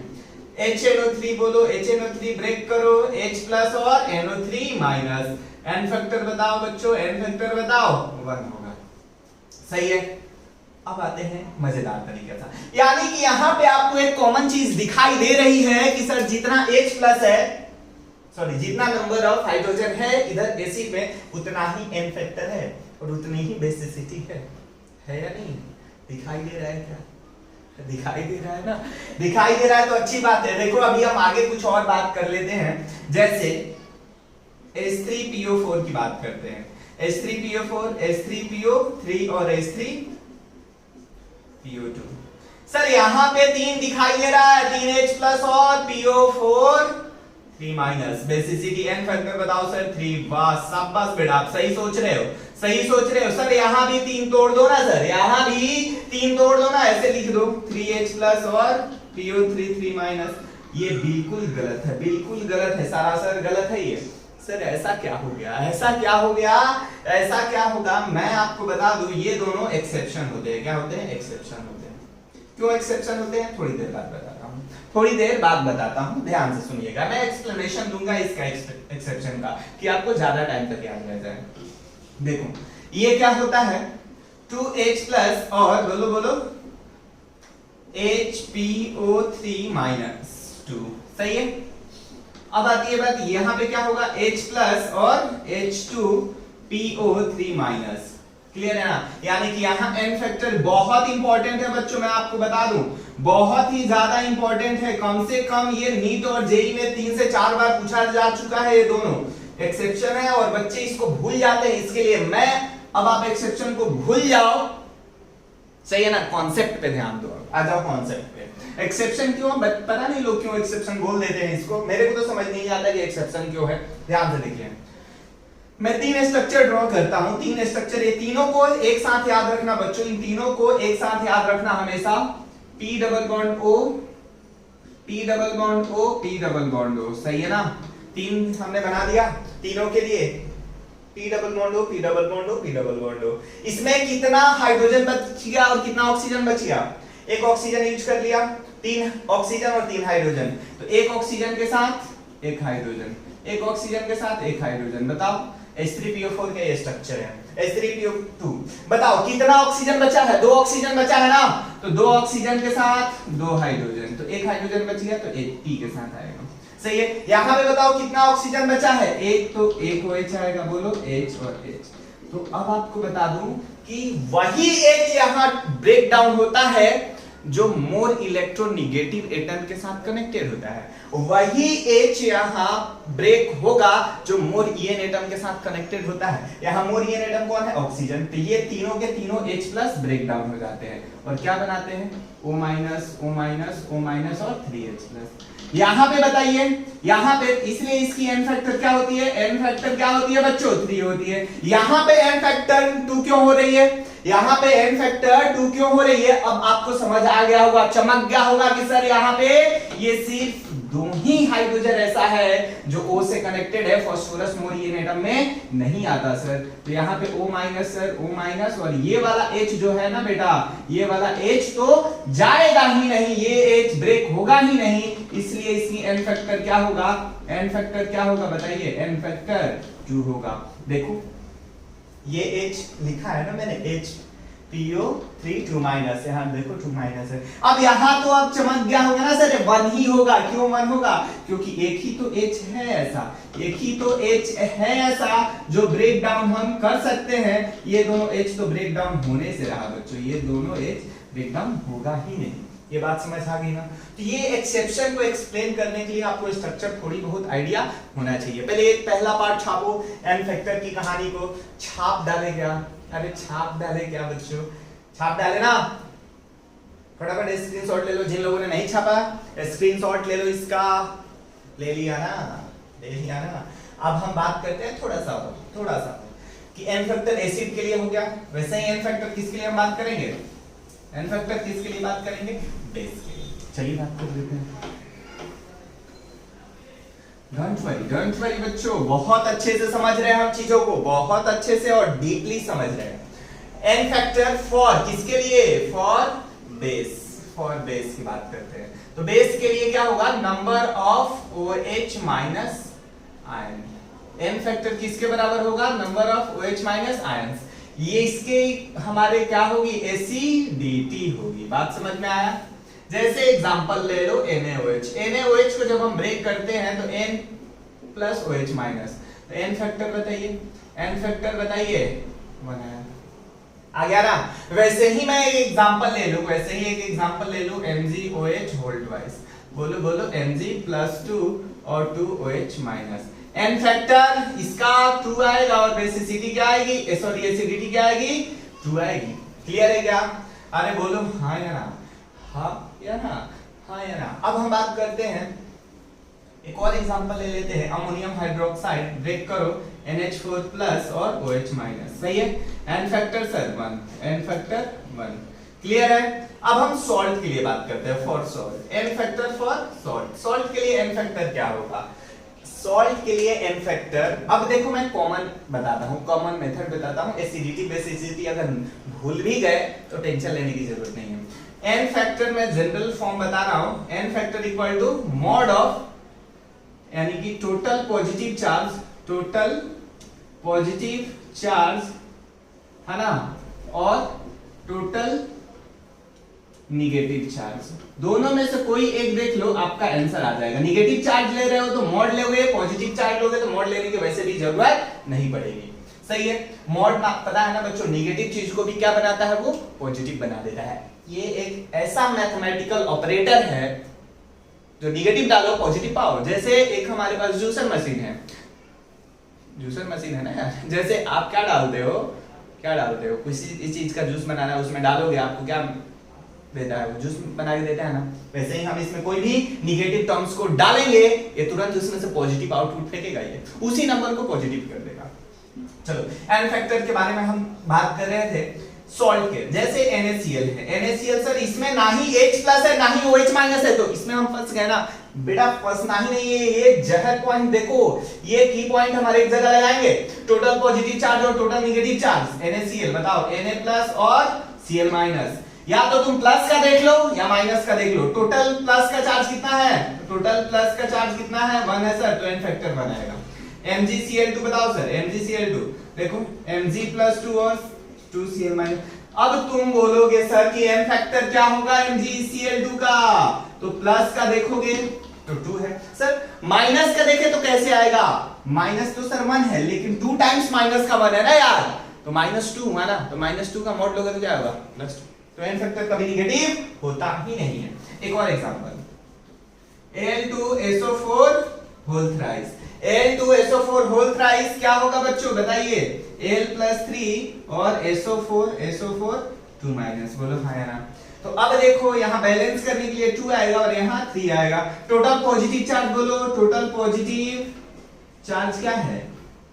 HNO3 बोलो, HNO3 ब्रेक करो, H प्लस और NO3 माइनस। n फैक्टर बताओ बच्चों, n फैक्टर बताओ, 1 होगा। सही है। अब आते हैं मजेदार तरीके से, यानी कि यहां पे आपको एक कॉमन चीज दिखाई दे रही है कि सर जितना H प्लस है, सॉरी जितना नंबर ऑफ हाइड्रोजन है इधर एसिड में, उतना ही n फैक्टर है और उतनी ही बेसिसिटी है या नहीं? दिखाई दे रहा है क्या? दिखाई दे रहा है ना? दिखाई दे रहा है तो अच्छी बात है। देखो अभी हम आगे कुछ और बात कर लेते हैं, जैसे H3PO4 की बात करते हैं। H3PO4, H3PO3 और H3PO2। सर यहां पे 3 दिखाई दे रहा है, 3H प्लस और PO4 3 minus, basicity n factor बताओ सर 3। वाह शाबाश बेटा, आप सही सोच रहे हो, सही सोच रहे हो। सर यहां भी 3 तोड़ दो ना, सर यहां भी 3 तोड़ दो ना, ऐसे लिख दो 3H प्लस और PO3 3 माइनस। ये बिल्कुल गलत है, बिल्कुल गलत है, सरासर गलत है ये। सर ऐसा क्या हो गया, ऐसा क्या हो गया, ऐसा क्या होगा? मैं आपको बता दूं, ये दोनों एक्सेप्शन होते हैं। क्या होते हैं? एक्सेप्शन होते हैं। क्यों एक्सेप्शन होते हैं? थोड़ी देर बाद बताता हूं, थोड़ी देर बाद बताता हूं, ध्यान से सुनिएगा। मैं एक्सप्लेनेशन दूंगा इसका एक्सेप्शन का, कि आपको ज्यादा टाइम तक याद रह जाए। देखो ये क्या होता है, 2H प्लस और बोलो बोलो HPO3 माइनस 2। सही है। अब आती है बात, यहां पे क्या होगा, H प्लस और H2PO3 माइनस। क्लियर है ना? यानी कि यहां n फैक्टर बहुत इंपॉर्टेंट है बच्चों, मैं आपको बता दूं बहुत ही ज्यादा इंपॉर्टेंट है। कम से कम ये नीट और जेई में 3 से 4 बार पूछा जा चुका है। ये दोनों एक्सेप्शन है और बच्चे इसको भूल जाते हैं, इसके लिए मैं अब आप एक्सेप्शन को भूल जाओ। सही है ना? कॉन्सेप्ट पे ध्यान दो, आ जाओ कॉन्सेप्ट पे। एक्सेप्शन क्यों, पता नहीं लोग क्यों एक्सेप्शन बोल देते हैं इसको, मेरे को तो समझ नहीं आता कि एक्सेप्शन क्यों है। ध्यान से देखिए, मैं 3 स्ट्रक्चर ड्रॉ करता हूं, 3 स्ट्रक्चर, ये तीनों को एक साथ याद रखना बच्चों, इन तीनों को एक साथ याद रखना हमेशा। P double bond O, P double bond O, P double bond O। सही है ना? 3 हमने बना दिया तीनों के लिए, P double bond O, P double bond O, P double bond O। इसमें कितना हाइड्रोजन बच गया और कितना ऑक्सीजन बच गया? एक ऑक्सीजन यूज कर लिया, 3 ऑक्सीजन और 3 हाइड्रोजन, तो एक ऑक्सीजन के साथ एक हाइड्रोजन, एक ऑक्सीजन के साथ एक हाइड्रोजन। बताओ H3PO4 का ये स्ट्रक्चर है। H3PO2 बताओ कितना ऑक्सीजन बचा है? 2 ऑक्सीजन बचा है ना, तो 2 ऑक्सीजन के साथ 2 हाइड्रोजन, तो एक हाइड्रोजन बच गया, तो एक P के साथ आएगा। सही है। यहां पे बताओ कितना ऑक्सीजन बचा है? एक, तो एक OH आएगा, बोलो H और H। तो अब आपको बता दूं कि वही H यहां ब्रेक डाउन होता है जो मोर इलेक्ट्रोनेगेटिव एटम के साथ कनेक्टेड होता है, वही H यहां ब्रेक होगा जो मोर ईएन एटम के साथ कनेक्टेड होता है। यहां मोर ईएन एटम कौन है? ऑक्सीजन। तो ये तीनों के तीनों H प्लस ब्रेक डाउन हो जाते हैं और क्या बनाते हैं? O minus, O minus, O minus और 3H प्लस। यहां पे बताइए, यहां पे इसलिए इसकी n फैक्टर क्या होती है? n फैक्टर क्या होती है बच्चों? 3 होती है। यहां पे n फैक्टर 2 क्यों हो रही है? यहां पे n फैक्टर 2 क्यों हो रही है? अब आपको समझ आ गया होगा, चमक गया होगा कि सर यहां पे ये सिर्फ 2 ही हाइड्रोजन ऐसा है जो O से कनेक्टेड है, फास्फोरस मोर ईएन एटम में नहीं आता सर। तो यहाँ पे O minus sir, O minus, और ये वाला H जो है ना बेटा, ये वाला H तो जाएगा ही नहीं, ये H ब्रेक होगा ही नहीं, इसलिए इसकी n फैक्टर क्या होगा? n फैक्टर क्या होगा बताइए? n फैक्टर 2 होगा। देखो ये H लिखा है ना मैंने, HPO3 2 माइनस, यहाँ देखो 2 माइनस है। अब यहाँ तो अब चमक गया होगा ना सर, 1 ही होगा। क्यों 1 होगा? क्योंकि एक ही तो H है ऐसा, एक ही तो H है ऐसा जो ब्रेक डाउन हम कर सकते हैं। ये दोनों H तो ब्रेक डाउन होने से रहा बच्चों, ये दोनों H ब्रेक डाउन होगा ही नहीं। ये बात समझ आ गई ना? तो ये एक्सेप्शन को एक्सप्लेन करने के लिए आपको स्ट्रक्चर थोड़ी बहुत आइडिया होना चाहिए। पहले एक पहला पार्ट छापो, n फैक्टर की कहानी को छाप डाले क्या? अरे छाप डाले क्या बच्चों? छाप डाले ना, फटाफट स्क्रीनशॉट ले लो। जिन लोगों ने नहीं छापा स्क्रीनशॉट ले लो इसका। ले लिया ना? ले लिया ना? अब हम बात करते हैं थोड़ा सा कि n फैक्टर एसिड के लिए हो गया, वैसे ही n फैक्टर किसके लिए हम बात करेंगे? n फैक्टर किसके लिए बात करेंगे? बेस के लिए। चलिए बात कर लेते हैं। डोंट वरी बच्चों, बहुत अच्छे से समझ रहे हैं हम चीजों को, बहुत अच्छे से और डीपली समझ रहे हैं। n फैक्टर फॉर किसके लिए? फॉर बेस की बात करते हैं। तो बेस के लिए क्या होगा? Number of OH minus ion. n factor किसके बराबर होगा, number of OH minus ions, ये इसके हमारे क्या होगी, एसिडिटी होगी। बात समझ में आया। जैसे एग्जांपल ले लो NaOH, NaOH को जब हम ब्रेक करते हैं तो N प्लस OH माइनस, तो n फैक्टर बताइए, n फैक्टर बताइए 1 आया, आ गया ना। वैसे ही मैं एक एग्जांपल ले लूं, वैसे ही एक एग्जांपल ले लूं MgOH होल ट्वाइस, बोलो बोलो Mg प्लस 2 और 2OH माइनस, n फैक्टर इसका 2 आएगा और बेसिसिटी क्या आएगी, सॉरी एसिडिटी क्या आएगी, 2 आएगी। क्लियर है क्या? अरे बोलो हाँ या ना, हाँ या ना, हाँ या ना। अब हम बात करते हैं, एक और एग्जांपल ले लेते हैं, अमोनियम हाइड्रोक्साइड, ब्रेक करो NH4 प्लस और OH माइनस, सही है। n factor sir 1, n factor 1, clear है। अब हम सॉल्ट के लिए बात करते हैं, for salt n factor for salt, salt के लिए n फैक्टर क्या होगा, सॉल्ट के लिए n फैक्टर, अब देखो मैं कॉमन बताता हूँ, कॉमन मेथड बताता हूँ, एसिडिटी बेसिसिटी अगर भूल भी गए तो टेंशन लेने की जरूरत नहीं है। n फैक्टर में जनरल फॉर्म बता रहा हूँ, n factor equal to mod of, यानी कि total positive charge, total positive charge है ना, और टोटल निगेटिव चार्ज, दोनों में से कोई एक देख लो, आपका आंसर आ जाएगा। निगेटिव चार्ज ले रहे हो तो मॉड लोगे, पॉजिटिव चार्ज लोगे तो मॉड लेने की वैसे भी जरूरत नहीं पड़ेगी, सही है। मॉड पता है ना बच्चों, निगेटिव चीज को भी क्या बनाता है, वो पॉजिटिव बना देता है। ये एक ऐसा मैथमेटिकल ऑपरेटर है जो निगेटिव डालो पॉजिटिव पाओ। जैसे एक हमारे पास जूसर मशीन है, जूसर मशीन है ना यार, जैसे आप क्या डालते हो, क्या डालते हो, किसी चीज का जूस बनाना है, उसमें डालोगे आपको क्या देता है, वो जूस बना के देता है ना। वैसे ही हम इसमें कोई भी निगेटिव टर्म्स को डालेंगे, ये तुरंत उसमें से पॉजिटिव आउटपुट फेंकेगा, ये उसी नंबर को पॉजिटिव कर देगा। चलो n फैक्टर के बारे में हम बात कर रहे थे सॉल्ट के, जैसे NaCl है, NaCl सर इसमें ना ही H प्लस है ना ही OH माइनस है, तो इसमें हम फंस गए ना बेटा, फंसना ही नहीं है। ये जहर पॉइंट देखो, ये की पॉइंट हमारे एक जगह लगाएंगे, टोटल पॉजिटिव चार्ज और टोटल नेगेटिव चार्ज, NaCl बताओ, Na प्लस और Cl माइनस, या तो तुम प्लस का देख लो या माइनस का देख लो। टोटल प्लस का चार्ज कितना है, टोटल प्लस का चार्ज कितना है, 1 है सर, तो n फैक्टर 1 आएगा। MgCl2 बताओ सर, MgCl2 देखो, Mg प्लस 2 और 2Cl माइनस। अब तुम बोलोगे सर कि n फैक्टर क्या होगा MgCl2 का, तो प्लस का देखोगे तो 2 है सर, माइनस का देखे तो कैसे आएगा, माइनस तो सर 1 है, लेकिन 2 टाइम्स माइनस का 1 है ना यार, तो -2 है ना, तो -2 का मॉड लोगे तो क्या होगा, +2, तो n फैक्टर कभी नेगेटिव होता ही नहीं है। एक और example, Al2SO4 whole thrice, Al2SO4 whole thrice क्या होगा बच्चों बताइए, Al प्लस 3 और SO4 2 माइनस, बोलो हाँ या ना। तो अब देखो यहाँ बैलेंस करने के लिए 2 आएगा और यहाँ 3 आएगा। टोटल पॉजिटिव चार्ज बोलो, टोटल पॉजिटिव चार्ज क्या है,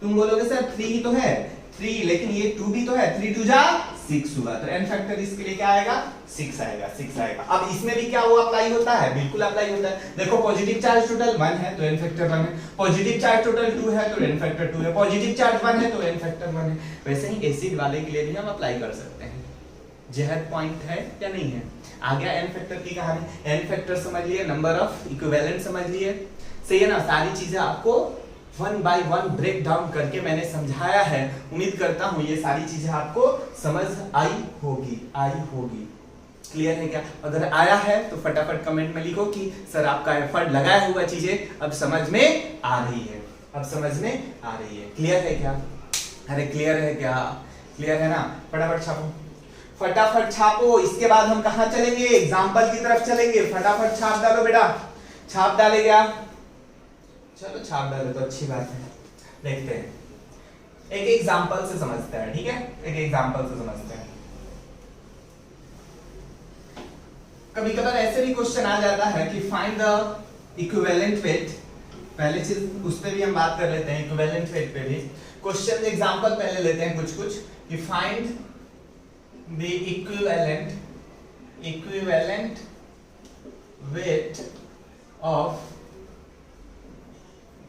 तुम बोलोगे सर 3 ही तो है, 3, लेकिन ये 2 भी तो है, 3 2 जा 6 हुआ, तो n फैक्टर इसके लिए क्या आएगा, 6 आएगा, 6 आएगा। अब इसमें भी क्या हुआ, अप्लाई होता है, बिल्कुल अप्लाई होता है। देखो पॉजिटिव चार्ज टोटल 1 है तो n फैक्टर 1 है, पॉजिटिव चार्ज टोटल 2 है तो n फैक्टर 2 है, पॉजिटिव चार्ज 1 है तो n फैक्टर 1 है। वैसे ही एसिड वाले के लिए भी हम अप्लाई कर सकते हैं। जहर पॉइंट है या नहीं है, आ गया n फैक्टर की कहानी। n फैक्टर समझ लिए, नंबर ऑफ इक्विवेलेंट समझ लिए, सही है ना। सारी चीजें आपको 1 बाय 1 ब्रेक डाउन करके मैंने समझाया है। उम्मीद करता हूं ये सारी चीजें आपको समझ आई होगी। क्लियर है क्या? अगर आया है तो फटाफट कमेंट में लिखो कि सर आपका एफर्ट लगाया हुआ चीजें अब समझ में आ रही है, अब समझ में आ रही है। क्लियर है क्या? अरे क्लियर है क्या? क्लियर है ना? फटाफट छापो, फटाफट छापो। इसके बाद हम कहां चलेंगे? एग्जाम्पल की तरफ चलेंगे। फटाफट छाप डालो बेटा, छाप डाले क्या? चलो छाप डालो तो अच्छी बात है। देखते हैं, एक एग्जाम्पल से समझते हैं, ठीक है? एक एग्जाम्पल से समझते हैं। कभी कभार ऐसे भी क्वेश्चन आ जाता है कि फाइंड द इक्विवेलेंट वेट। पहले चीज उस पे भी हम बात कर लेते हैं, इक्विवेलेंट वेट पे भी क्वेश्चन एग्जांपल पहले लेते हैं कुछ कि find the equivalent weight of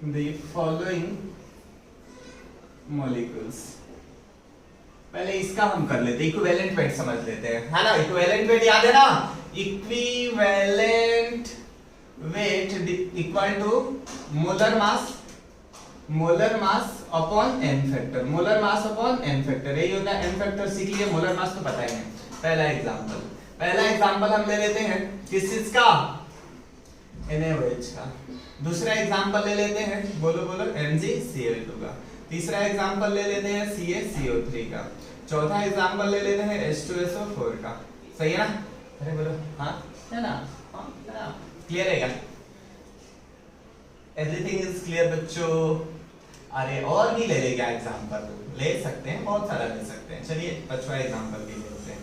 the following molecules. पहले इसका हम कर लेते हैं, इक्विवेलेंट वेट समझ लेते हैं, है ना? इक्विवेलेंट वेट याद है ना? Equivalent weight equal to molar mass molar mass upon n factor, molar mass upon n factor, यही होता है n फैक्टर सीख लिए, मोलर मास तो पता ही है। पहला एग्जांपल हम ले लेते हैं किस चीज का, NaOH का। दूसरा एग्जांपल ले लेते हैं, बोलो MgCl2 का। तीसरा एग्जांपल ले लेते हैं CaCO3 का। चौथा एग्जांपल ले लेते हैं H2SO4 का। सही है ना? अरे बोलो हाँ है ना? हाँ क्लियर है क्या? एवरीथिंग इज क्लियर बच्चों? अरे और भी ले ले क्या एग्जांपल? ले सकते हैं, बहुत सारा ले सकते हैं। चलिए पांचवा एग्जांपल भी ले लेते हैं।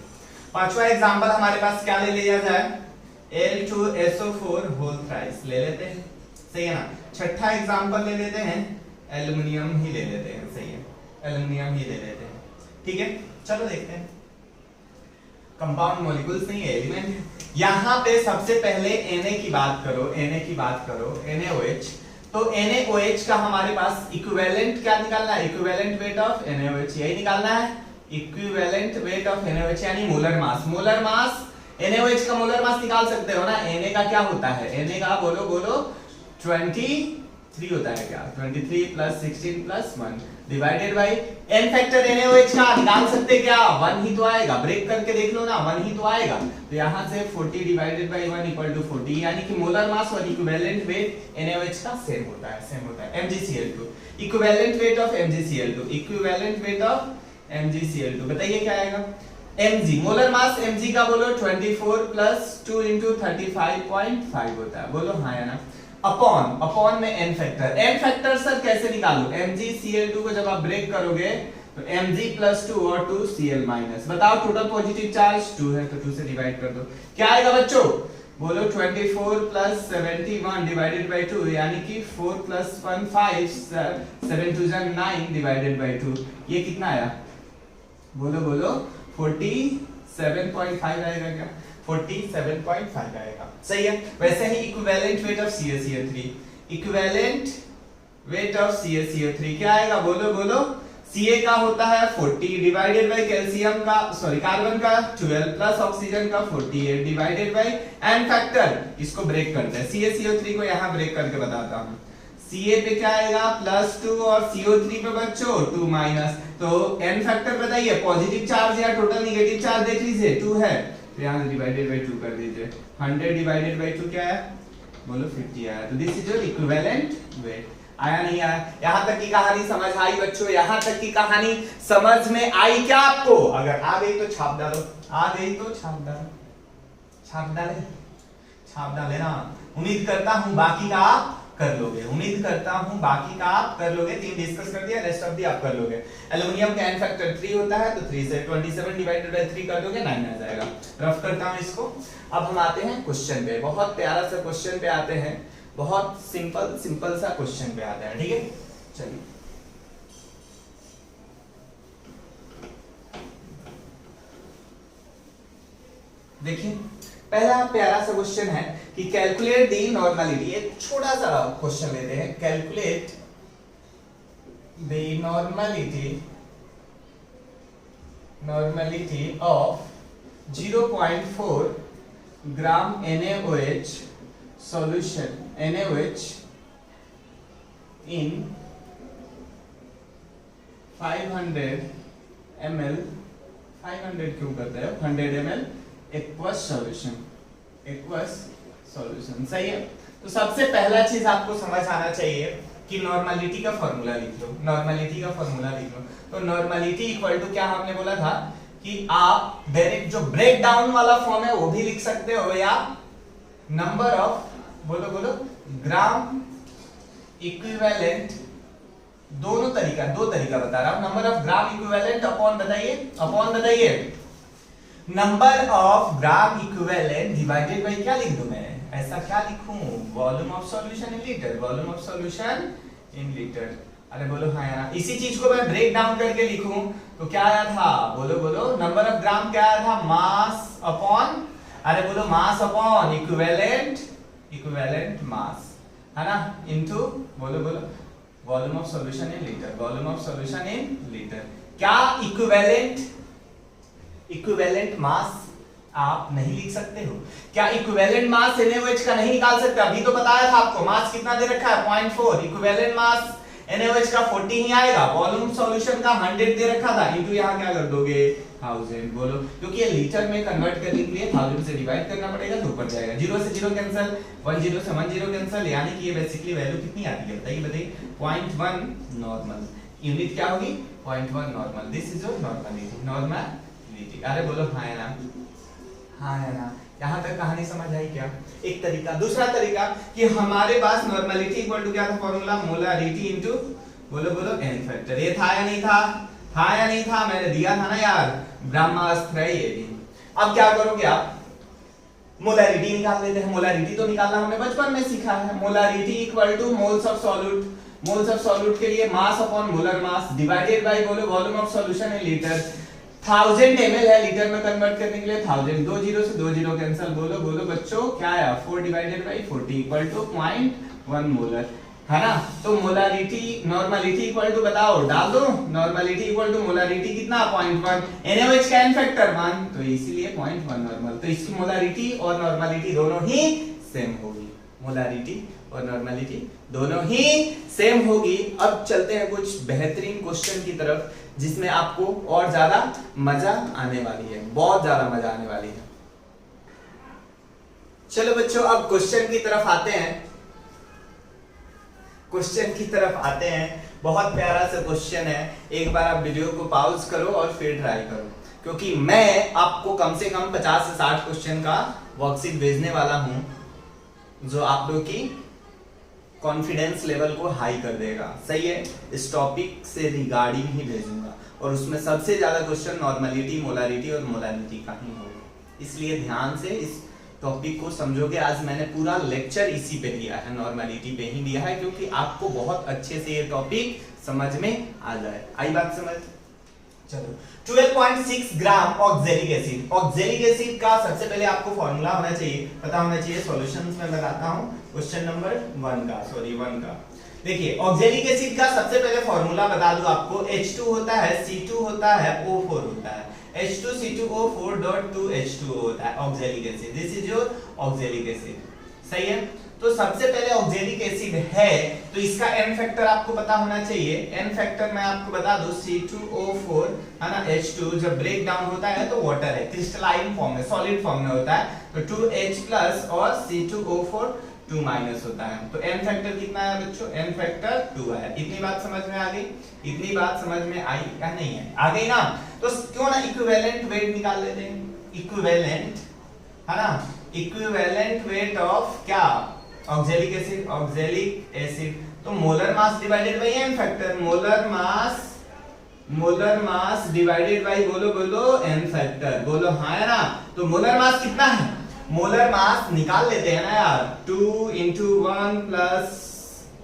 पांचवा एग्जांपल हमारे पास क्या ले लिया जाए, L2SO4 होल थ्राइस ले लेते हैं। सही है ना? छठा एग्जांपल ले लेते हैं, एल्युमिनियम ही ले लेते हैं। सही है, एल्युमिनियम ही ले लेते हैं। ठीक है, चलो देखते हैं। कंपाउंड मॉलिक्यूल्स नहीं है, एलिमेंट है। यहाँ पे सबसे पहले Na की बात करो, NaOH। तो NaOH का हमारे पास इक्विवेलेंट क्या निकालना है, इक्विवेलेंट वेट ऑफ NaOH, यही निकालना है, इक्विवेलेंट वेट ऑफ NaOH यानी मोलर मास। मोलर मास NaOH का मोलर मास निकाल सकते हो ना। Na का क्या होता है, Na का बोलो 23 होता है क्या, 23 plus 16 plus 1 divided by n factor NaOH का निकाल सकते क्या, 1 ही तो आएगा। ब्रेक करके देख लो ना, 1 ही तो आएगा। तो यहाँ से 40 डिवाइडेड बाई 1 इक्वल टू 40, यानी कि मोलर मास और इक्विवेलेंट वेट NaOH का सेम होता है। MgCl2 equivalent weight of MgCl2, equivalent weight of MgCl2 बताइए क्या आएगा। Mg मोलर मास Mg का बोलो 24 प्लस 2 इंटू 35.5 होता है। बोलो हाँ या ना। अपॉन में n फैक्टर सर कैसे निकालो, MgCl2 को जब आप ब्रेक करोगे तो Mg प्लस 2 और 2 Cl माइनस, बताओ टोटल पॉजिटिव चार्ज 2 है तो 2 से डिवाइड कर दो, क्या आएगा बच्चों, बोलो 24 प्लस 71 डिवाइडेड बाई 2, यानी कि 4 प्लस 1 5, 7 2 9 डिवाइडेड बाई 2, ये कितना आया, बोलो 47.5 आएगा क्या, 47.5 आएगा। सही है। वैसे ही equivalent weight of CaCO3, equivalent weight of CaCO3 क्या आएगा, बोलो Ca का होता है 40 डिवाइडेड बाय कैल्शियम का कार्बन का 12 प्लस ऑक्सीजन का 48 डिवाइडेड बाय n फैक्टर, इसको ब्रेक करते हैं। CaCO3 को यहां ब्रेक करके बताता हूं। Ca पे क्या आएगा +2 और CO3 पे बच्चों 2 माइनस, तो n फैक्टर बताइए, पॉजिटिव चार्ज या टोटल नेगेटिव चार्ज देख लीजिए, 2 है तो यहां से डिवाइडेड बाय 2 कर दीजिए। 100 डिवाइडेड बाय 2 क्या है, बोलो 50 आया। तो this is your equivalent weight. आया नहीं आया? यहां तक की कहानी समझ आई बच्चों? यहां तक की कहानी समझ में आई क्या आपको? अगर आ गई तो छाप डालो, आ गई तो छाप डाले ना। उम्मीद करता हूं बाकी का आप कर लोगे, उम्मीद करता हूं बाकी का आप कर लोगे। 3 डिस्कस कर दिया, रेस्ट ऑफ दी आप कर लोगे। एल्युमिनियम का n फैक्टर 3 होता है, तो 3 से 27 डिवाइडेड बाय 3 कर दोगे 9 आ जाएगा। रफ करता हूं इसको। अब हम आते हैं क्वेश्चन पे, बहुत प्यारा सा क्वेश्चन पे आते हैं, बहुत सिंपल सा क्वेश्चन पे आते हैं। ठीक है, चलिए देखिए, पहला प्यारा सा क्वेश्चन है कि कैलकुलेट दी नॉर्मलिटी। एक छोटा सा क्वेश्चन लेते हैं, calculate the normality of 0.4 gram NaOH solution, NaOH in 500 ml, 500 क्यों करते हो, 100 ml एक्वस सॉल्यूशन। सही है। तो सबसे पहला चीज आपको समझ आना चाहिए कि नॉर्मलिटी का फॉर्मूला लिख लो, तो नॉर्मलिटी इक्वल टू क्या हमने बोला था कि आप डायरेक्ट जो ब्रेक डाउन वाला फॉर्म है वो भी लिख सकते हो, या नंबर ऑफ बोलो ग्राम इक्विवेलेंट, दो तरीका बता रहा हूं। Number of gram equivalent upon बताइए number of gram equivalent divided by क्या लिख दूं मैं, ऐसा क्या लिखूं, volume of solution in litre. अरे बोलो हाँ यार, इसी चीज को मैं ब्रेक डाउन करके लिखूं तो क्या आया था, बोलो नंबर ऑफ ग्राम क्या आया था, मास अपॉन, अरे बोलो मास अपॉन इक्विवेलेंट मास, है ना, इनटू बोलो volume of solution in litre. क्या इक्विवेलेंट मास आप नहीं लिख सकते हो? क्या इक्विवेलेंट मास NaOH का नहीं निकाल सकते? अभी तो बताया था आपको, मास कितना दे रखा है 0.4, इक्विवेलेंट मास NaOH का 40 ही आएगा, वॉल्यूम सॉल्यूशन का 100 दे रखा था, इनटू यहाँ क्या कर दोगे 1000। बोलो, क्योंकि ये लीटर में कन्वर्ट करने के लिए 1000 से डिवाइड करना पड़ेगा तो ऊपर जाएगा, 0 से 0 कैंसिल, 10 से 10 कैंसिल, यानी कि ये बेसिकली वैल्यू कितनी आती है बताइए 0.1 नॉर्मल। यूनिट क्या होगी 0.1 normal. This is your normality. अरे बोलो हाँ है ना, हाँ है ना। यहाँ तक कहानी समझ आई क्या? एक तरीका। दूसरा तरीका कि हमारे पास नॉर्मलिटी इक्वल टू क्या था फॉर्मूला, मोलारिटी इनटू बोलो n फैक्टर। ये था या नहीं था? था या नहीं था? मैंने दिया था ना यार, ब्रह्मास्त्र है ये भी। अब क्या करोगे आप, मोलारिटी निकाल लेते हैं। मोलारिटी तो निकालना हमने बचपन में सीखा है। Molarity equal to moles of solute, moles of solute के लिए mass upon molar mass divided by बोलो volume of solution in litre. 1000 ml है, लीटर में कन्वर्ट करने के लिए 1000, 2 0 से 2 0 कैंसिल। बोलो बोलो बच्चों क्या आया, 4 divided by 40 equal to 0.1 molar, है ना। तो मोलारिटी नॉर्मलिटी इक्वल टू बताओ, डाल दो नॉर्मलिटी इक्वल टू मोलारिटी कितना 0.1, NaOH का n फैक्टर 1, तो इसीलिए 0.1 नॉर्मल। तो इसकी मोलारिटी और नॉर्मलिटी दोनों ही सेम होगी, मोलारिटी और नॉर्मलिटी दोनों ही सेम होगी। अब चलते हैं कुछ बेहतरीन क्वेश्चन की तरफ जिसमें आपको और ज्यादा मजा आने वाली है, बहुत ज्यादा मजा आने वाली है। चलो बच्चों अब क्वेश्चन की तरफ आते हैं, क्वेश्चन की तरफ आते हैं। बहुत प्यारा सा क्वेश्चन है, एक बार आप वीडियो को पॉज करो और फिर ट्राई करो, क्योंकि मैं आपको कम से कम 50 से 60 क्वेश्चन का वर्कशीट भेजने वाला हूं जो आप लोग की कॉन्फिडेंस लेवल को हाई कर देगा। सही है, इस टॉपिक से रिगार्डिंग ही भेजूंगा और उसमें सबसे ज्यादा क्वेश्चन नॉर्मलिटी, मोलारिटी और मोलारिटी का ही होगा, इसलिए ध्यान से इस टॉपिक को समझोगे। आज मैंने पूरा लेक्चर इसी पे दिया है, नॉर्मलिटी पे ही दिया है, क्योंकि आपको बहुत अच्छे से ये टॉपिक समझ में आ जाए। आई बात समझ? चलो 12.6 ग्राम ऑक्सैलिक एसिड। ऑक्सैलिक एसिड का सबसे पहले आपको फॉर्मूला होना चाहिए, पता होना चाहिए। सॉल्यूशंस में बताता हूं क्वेश्चन नंबर 1 का। देखिए ऑक्सैलिक एसिड का सबसे पहले फॉर्मूला बता दूं आपको, H2 होता है, C2 होता है, O4 होता है। H2C2O4.2H2O होता है oxalic acid. This is your oxalic acid. सही है, तो सबसे पहले ऑक्सैलिक एसिड है तो इसका n फैक्टर आपको पता होना चाहिए। n फैक्टर मैं आपको बता दूं, C2O4 है ना, H2 जब ब्रेक डाउन होता है तो वाटर है, क्रिस्टलाइन फॉर्म में, सॉलिड फॉर्म में होता है, तो 2H प्लस और C2O4 2 माइनस होता है। तो n फैक्टर कितना है बच्चों, n फैक्टर 2 है। इतनी बात समझ में आ गई? इतनी बात समझ में आई या नहीं है? आ गई ना? तो क्यों ना इक्विवेलेंट वेट निकाल लेते हैं। इक्विवेलेंट है ना, इक्विवेलेंट वेट ऑफ क्या, ऑक्सैलिक एसिड। ऑक्सैलिक एसिड तो molar mass divided by n factor, molar mass divided by बोलो बोलो n फैक्टर। बोलो हाँ है ना। तो मोलर मास कितना है, मोलर मास निकाल लेते हैं ना यार, 2 into 1 plus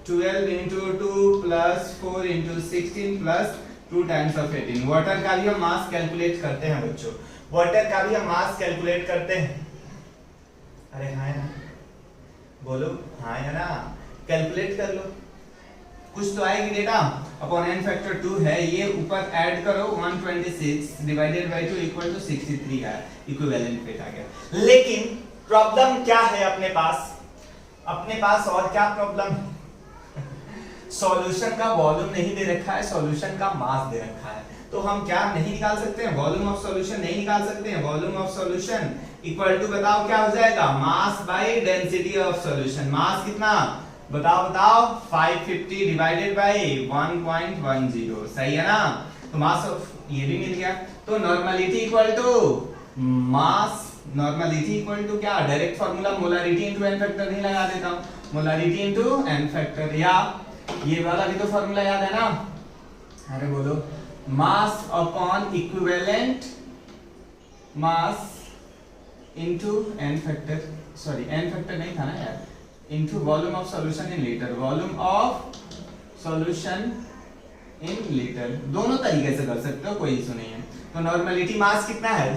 12 into 2 plus 4 into 16 plus 2 times of 18। Water का भी हम मास कैलकुलेट करते हैं बच्चों, वाटर का भी हम मास कैलकुलेट करते हैं। अरे हाँ है ना, बोलो हाँ है ना, कैलकुलेट कर लो, कुछ तो आएगी डेटा। अपॉन n फैक्टर 2 है, ये ऊपर ऐड करो 126 डिवाइडेड बाय 2 इक्वल टू 63 है, इक्विवेलेंट वेट आ गया। लेकिन प्रॉब्लम क्या है अपने पास और क्या प्रॉब्लम है? सॉल्यूशन का वॉल्यूम नहीं दे रखा है, सॉल्यूशन का मास दे रखा है। तो हम क्या नहीं निकाल सकते हैं, वॉल्यूम ऑफ सॉल्यूशन नहीं निकाल सकते हैं। Volume of solution equal to बताओ क्या हो जाएगा, mass by density of solution. Mass कितना बताओ 550 डिवाइडेड बाय 1.10। सही है ना, तो मास ऑफ ये भी मिल गया। तो normality equal to mass, normality equal to क्या, direct formula molarity into n factor नहीं लगा देता हूं, मोलारिटी इनटू n फैक्टर, या ये वाला भी तो फार्मूला याद है ना। अरे बोलो, mass upon equivalent mass into n factor, sorry n factor नहीं था ना यार, into volume of solution in litre, volume of solution in litre. दोनों तरीके से कर सकते हो, कोई इशू नहीं है। तो नॉर्मलिटी मास कितना है,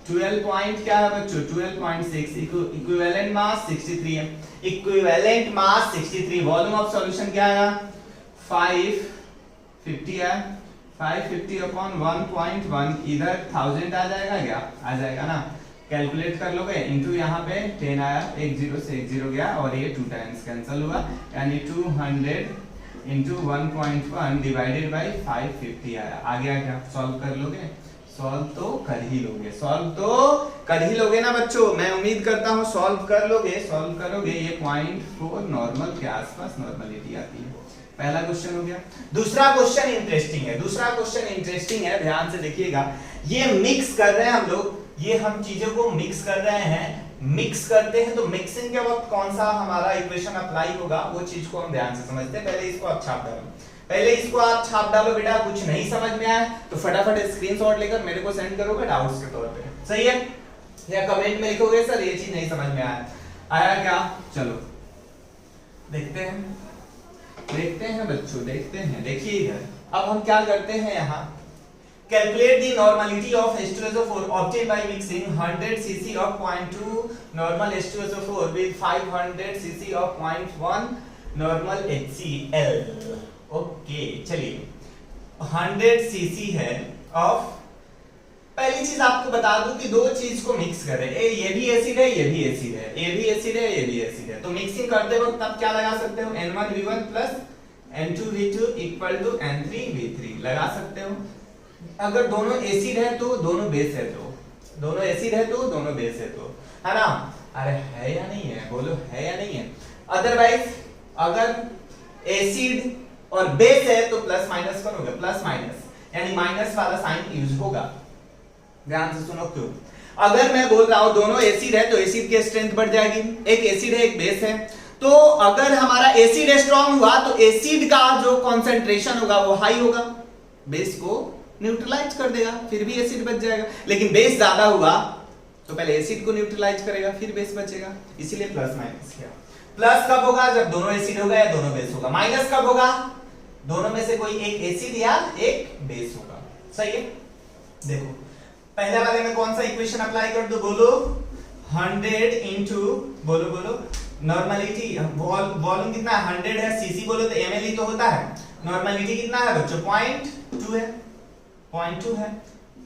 12 पॉइंट क्या है बच्चों, 12.6, इक्विवेलेंट मास 63 है, equivalent mass 63, volume of solution क्या है 550 है, 550 अपॉन 1.1, इधर 1000 आ जाएगा क्या, आ जाएगा ना, कैलकुलेट कर लोगे, इनटू यहाँ पे 10 आया, एक 0 से एक 0 गया और ये 2 टाइम्स कैंसिल हुआ, यानी 200 इंटू 1.1 डिवाइडेड बाई 550 आया। आ गया क्या? सॉल्व कर लोगे? सॉल्व तो कर ही लोगे, सॉल्व तो कर ही लोगे ना बच्चों, मैं उम्मीद करता हूं सॉल्व कर लोगे, सॉल्व करोगे। ये 0.4 नॉर्मल के आसपास नॉर्मलिटी आती है। पहला क्वेश्चन हो गया। दूसरा क्वेश्चन इंटरेस्टिंग है, दूसरा क्वेश्चन इंटरेस्टिंग है, ध्यान से देखिएगा। ये मिक्स कर रहे हैं हम लोग, ये हम चीजों को मिक्स कर रहे हैं, मिक्स करते हैं तो मिक्सिंग के वक्त कौन सा हमारा इक्वेशन अप्लाई होगा वो चीज को हम ध्यान से समझते हैं। पहले इसको आप छाप डालो, पहले इसको आप छाप डालो बेटा। कुछ नहीं समझ में आया तो फटाफट स्क्रीनशॉट लेकर मेरे को सेंड करोगे डाउट्स के तौर पे, सही है? या कमेंट में लिखोगे सर ये चीज नहीं समझ में आया क्या? चलो देखते हैं, देखते हैं बच्चों, देखते हैं। देखिए इधर अब हम क्या करते हैं, यहाँ calculate the normality of H2SO4 obtained by mixing 100 cc of 0.2 normal H2SO4 with 500 cc of 0.1 normal HCl। Okay चलिए 100 cc है ऑफ, पहली चीज आपको बता दूं कि दो चीज को मिक्स कर रहे हैं, ये भी एसिड है, ये भी एसिड है, ये भी एसिड है, ये भी एसिड है। तो मिक्सिंग करते वक्त आप क्या लगा सकते हो? N1V1 plus N2V2 equal to N3V3 लगा सकते हो। अगर दोनों एसिड है तो दोनों बेस है, तो दोनों एसिड है तो दोनों बेस है, तो है ना? अरे है या नहीं है? बोलो है या नहीं है? अदरवाइज अगर एसिड और बेस है तो प्लस माइनस करोगे, प्लस माइनस यानी माइनस वाला साइन यूज होगा। ध्यान से सुनो क्यों। अगर मैं बोल रहा हूं दोनों एसिड है तो एसिड की स्ट्रेंथ बढ़ जाएगी, एक एसिड है एक बेस है, तो अगर हमारा एसिड स्ट्रॉन्ग हुआ तो एसिड का जो कॉन्सेंट्रेशन होगा वो हाई होगा, बेस को न्यूट्रलाइज कर देगा, फिर भी एसिड बच जाएगा। लेकिन बेस ज्यादा हुआ तो पहले एसिड को न्यूट्रलाइज करेगा फिर बेस बचेगा, इसीलिए प्लस माइनस किया। प्लस कब होगा? जब दोनों एसिड होगा या दोनों बेस होगा। माइनस कब होगा? दोनों में से कोई एक एसिड या एक बेस होगा, सही है? देखो पहले वाले में कौन सा इक्वेशन अप्लाई कर दो, बोलो 100 इंटू बोलो बोलो नॉर्मलिटी, वॉल्यूम कितना है? 100 है, सीसी बोलो तो एमएल ही तो होता है। नॉर्मलिटी कितना है बच्चों? 0.2 है, 0.2 है।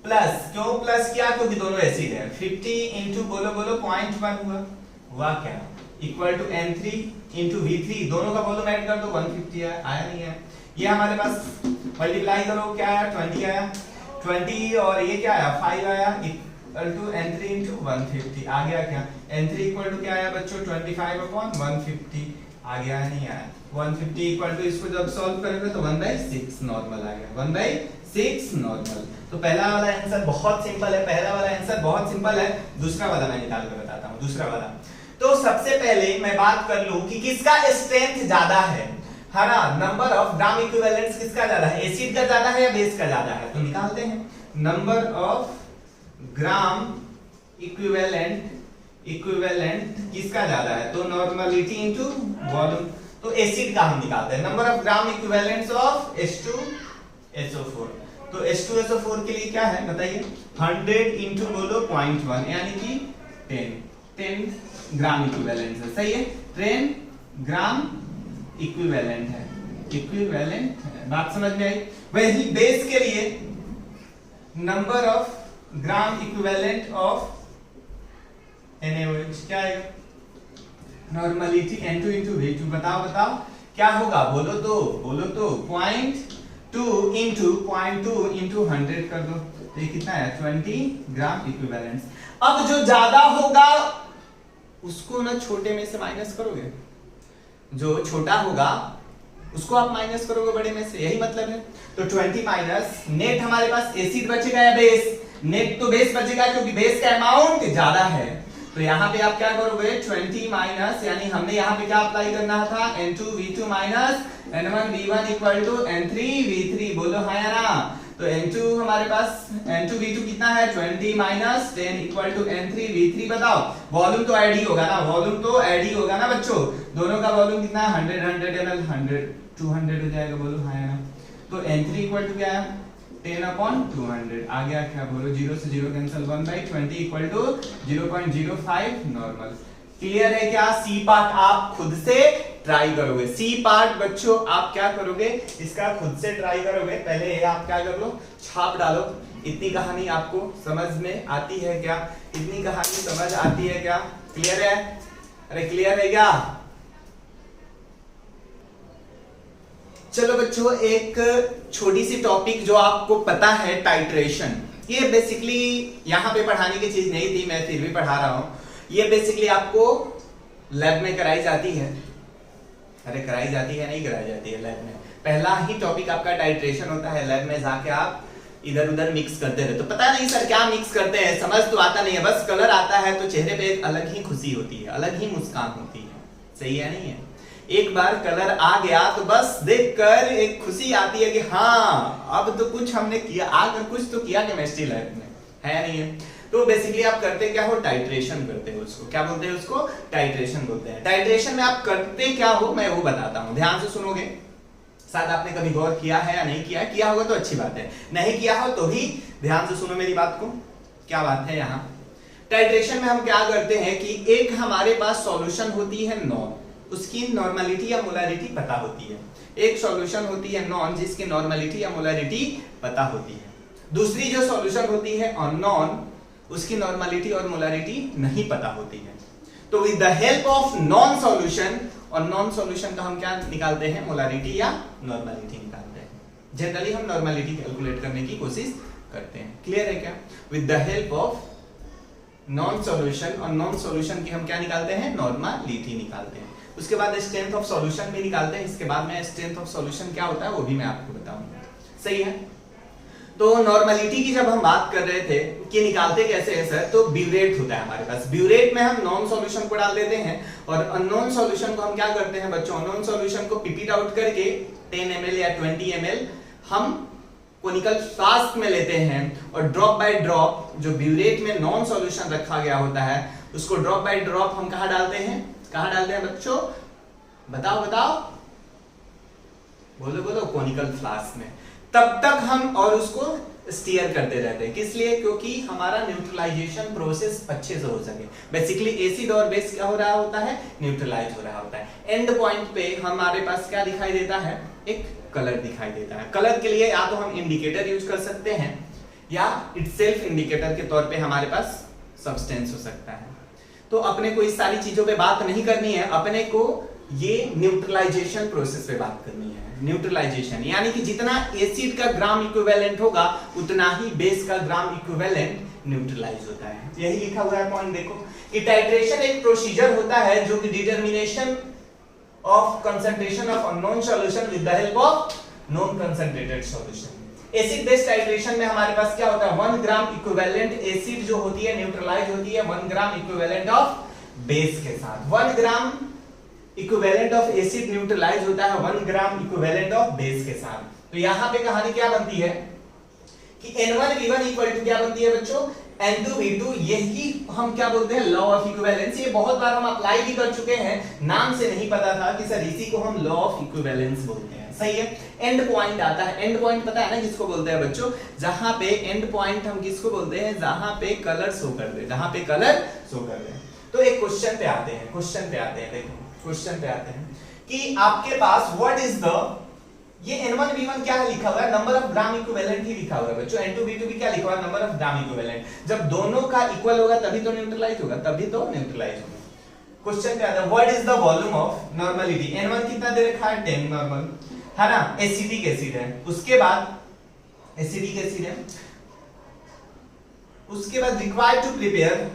प्लस क्यों प्लस किया? क्योंकि दोनों एसिड है। 50 इंटू बोलो बोलो 0.1 हुआ क्या? Equal to N3 into V3, दोनों का वॉल्यूम ऐड कर दो 150 है, आया नहीं है? ये हमारे पास मल्टीप्लाई करो, क्या आया? 20 आया, 20 और ये क्या आया? 5 आया, इक्वल टू N3 इंटू 150 आ गया क्या? N3 इक्वल टू क्या आया बच्चों? 25 अपॉन 150 आ गया, नहीं आया? 150 इक्वल टू इसको जब सॉल्व करेंगे तो 1/6 नॉर्मल आ गया, 1/6 नॉर्मल। तो पहला वाला आंसर बहुत सिंपल है, पहला वाला आंसर बहुत सिंपल है। दूसरा वाला मैं निकाल कर बताता हूँ। दूसरा वाला तो सबसे पहले मैं बात कर लूं कि किसका स्ट्रेंथ ज्यादा है ना? नंबर ऑफ ग्राम इक्विवेलेंट्स किसका ज्यादा है? एसिड का ज्यादा है या बेस का ज्यादा है? तो निकालते हैं नंबर ऑफ ग्राम इक्विवेलेंट किसका ज्यादा है? तो नॉर्मलिटी इनटू वॉल्यूम, तो एसिड का हम निकालते हैं। Number of gram equivalents of H2SO4, तो H2SO4 के लिए क्या है बताइए? 100 इंटू बोलो 0.1 यानी कि 10 ग्राम इक्विवेलेंट है, सही है? 10 ग्राम इक्विवेलेंट है, इक्विवेलेंट है। बात समझ में आई? वही बेस के लिए number of gram equivalent of NaOH क्या है? नॉर्मलिटी N2 इंटू V2, बताओ बताओ क्या होगा? बोलो तो 0.2 इंटू 100 कर दो, तो ये कितना है? 20 ग्राम इक्विवेलेंट्स। अब जो ज्यादा होगा उसको ना छोटे में से माइनस करोगे, जो छोटा होगा उसको आप माइनस करोगे बड़े में से, यही मतलब है। तो 20 माइनस नेट हमारे पास एसिड बचेगा या बेस? नेट तो बेस बचेगा क्योंकि बेस का अमाउंट ज्यादा है। तो यहाँ पे आप क्या करोगे? 20 माइनस, यानी हमने यहाँ पे क्या अप्लाई करना था? N2V2 minus N1V1 equal to N3V3, बोलो हाँ या ना? तो N2 हमारे पास N2V2 कितना है? 20 माइनस 10 इक्वल टू N3V3, बताओ वॉल्यूम तो ऐड ही होगा ना? वॉल्यूम तो ऐड ही होगा ना बच्चों? दोनों का वॉल्यूम कितना है? 100 ml, 100 200 हो जाएगा, बोलो हाँ या ना? तो N3 इक्वल टू क्या है? 10 अपॉन 200 आ गया क्या? बोलो 0 से 0 cancel, 1/20 equal to 0.05 normal. Clear है क्या? सी पार्ट आप खुद से ट्राई करोगे, सी पार्ट बच्चों आप क्या करोगे? इसका खुद से ट्राई करोगे। पहले ये आप क्या कर लो? छाप डालो। इतनी कहानी आपको समझ में आती है क्या? इतनी कहानी समझ आती है क्या? क्लियर है? अरे क्लियर है क्या? चलो बच्चों, एक छोटी सी टॉपिक जो आपको पता है, टाइट्रेशन। ये बेसिकली यहाँ पे पढ़ाने की चीज नहीं थी, मैं फिर भी पढ़ा रहा हूँ। ये बेसिकली आपको लैब में कराई जाती है। अरे कराई जाती है, नहीं कराई जाती है लैब में। पहला ही टॉपिक आपका टाइट्रेशन होता है। लैब में जाके आप इधर उधर मिक्स करते रहते, तो पता नहीं सर क्या मिक्स करते हैं, समझ तो आता नहीं है, बस कलर आता है तो चेहरे पे एक अलग ही खुशी होती है, अलग ही मुस्कान होती है। सही है नहीं है? एक बार कलर आ गया तो बस देखकर एक खुशी आती है कि हाँ अब तो कुछ हमने किया, आकर कुछ तो किया केमिस्ट्री लैब में, है नहीं है? तो बेसिकली आप करते क्या हो, टाइट्रेशन करते हो। उसको क्या बोलते हैं? उसको टाइट्रेशन बोलते हैं। टाइट्रेशन में आप करते क्या हो मैं वो बताता हूँ, ध्यान से सुनोगे। शायद आपने कभी गौर किया है या नहीं किया, किया होगा तो अच्छी बात है, नहीं किया हो तो भी ध्यान से सुनो मेरी बात को। क्या बात है यहाँ? टाइट्रेशन में हम क्या करते हैं कि एक हमारे पास सॉल्यूशन होती है नॉन, उसकी नॉर्मलिटी या मोलारिटी पता होती है। एक सॉल्यूशन होती है नॉन जिसकी नॉर्मलिटी या मोलारिटी पता होती है। दूसरी जो सॉल्यूशन होती है अननोन, उसकी नॉर्मलिटी और मोलारिटी नहीं पता होती है। तो with the help of non solution और नॉन सॉल्यूशन का हम क्या निकालते हैं, मोलारिटी या नॉर्मलिटी निकालते हैं। जनरली हम नॉर्मलिटी कैलकुलेट करने की कोशिश करते हैं। क्लियर है क्या? With the help of non solution और नॉन सॉल्यूशन की हम क्या निकालते हैं, नॉर्मलिटी निकालते हैं। उसके बाद स्ट्रेंथ ऑफ सॉल्यूशन भी निकालते हैं। इसके बाद में स्ट्रेंथ ऑफ सॉल्यूशन क्या होता है वो भी मैं आपको बताऊंगा। सही है? तो नॉर्मलिटी की जब हम बात कर रहे थे कि निकालते कैसे हैं सर, तो ब्यूरेट होता है हमारे पास। ब्यूरेट में हम नॉन सॉल्यूशन को डाल देते हैं और अननोन सॉल्यूशन को हम क्या करते हैं बच्चों, अननोन सॉल्यूशन को पिपिट आउट करके 10 ml या 20 ml हम कोनिकल फ्लास्क में लेते हैं और ड्रॉप बाय ड्रॉप जो ब्यूरेट में नॉन सॉल्यूशन रखा गया होता है उसको ड्रॉप बाय ड्रॉप हम कहाँ डालते हैं, कहाँ डालते हैं बच्चों, बताओ बताओ, बोलो बोलो, कोनिकल फ्लास्क में। तब तक हम और उसको स्टीयर करते रहते हैं। किस लिए? क्योंकि हमारा न्यूट्रलाइजेशन प्रोसेस अच्छे से हो सके। बेसिकली एसिड और बेस क्या हो रहा होता है, न्यूट्रलाइज हो रहा होता है। एंड पॉइंट पे हमारे पास क्या दिखाई देता है, एक कलर दिखाई देता है। कलर के लिए या तो हम इंडिकेटर यूज कर सकते हैं या इटसेल्फ इंडिकेटर के तौर पे हमारे पास सब्सटेंस हो सकता है। तो अपने को इस सारी चीजों पे बात नहीं करनी है, अपने को ये न्यूट्रलाइजेशन प्रोसेस पे बात करनी है। न्यूट्रलाइजेशन यानी कि जितना एसिड का ग्राम इक्विवेलेंट होगा उतना ही बेस का ग्राम इक्विवेलेंट न्यूट्रलाइज होता है। यही लिखा हुआ है पॉइंट देखो कि टाइट्रेशन एक प्रोसीजर होता है जो कि determination of concentration of unknown solution with the help of non concentrated solution. Acid base titration में हमारे पास क्या होता है, 1 ग्राम इक्विवेलेंट एसिड जो होती है न्यूट्रलाइज होती है 1 ग्राम इक्विवेलेंट ऑफ बेस के साथ। 1 gram equivalent of acid neutralize होता है 1 ग्राम इक्विवेलेंट ऑफ बेस के साथ। तो यहां पे कहानी क्या बनती है कि N1V1 इक्वल टू क्या बनती है बच्चों, N2V2। यही हम क्या बोलते हैं, लॉ ऑफ इक्विवेलेंस। ये बहुत बार हम अप्लाई भी कर चुके हैं, नाम से नहीं पता था कि सर इसी को हम लॉ ऑफ इक्विवेलेंस बोलते हैं। सही है? एंड पॉइंट आता है। एंड पॉइंट पता है ना किसको बोलते हैं बच्चों, जहां पे एंड पॉइंट हम किसको बोलते हैं, जहां पे कलर शो कर दे, जहां पे कलर शो कर दे। तो एक क्वेश्चन पे आते हैं, क्वेश्चन पे आते हैं, देखो क्वेश्चन पे आते हैं कि आपके पास व्हाट इज द, ये N1V1 क्या है लिखा हुआ है, नंबर ऑफ ग्राम इक्विवेलेंट ही लिखा हुआ है बच्चों। N2V2 भी क्या लिखा हुआ है, नंबर ऑफ ग्राम इक्विवेलेंट। जब दोनों का इक्वल होगा तभी तो न्यूट्रलाइज होगा, तभी तो न्यूट्रलाइज होगा। क्वेश्चन पे आता है what is the volume of normality. N1 कितना दे रखा है, 10 नॉर्मल है ना, एसिडिक एसिड है। उसके बाद एसिडिक एसिड है, उसके बाद रिक्वायर्ड टू प्रिपेयर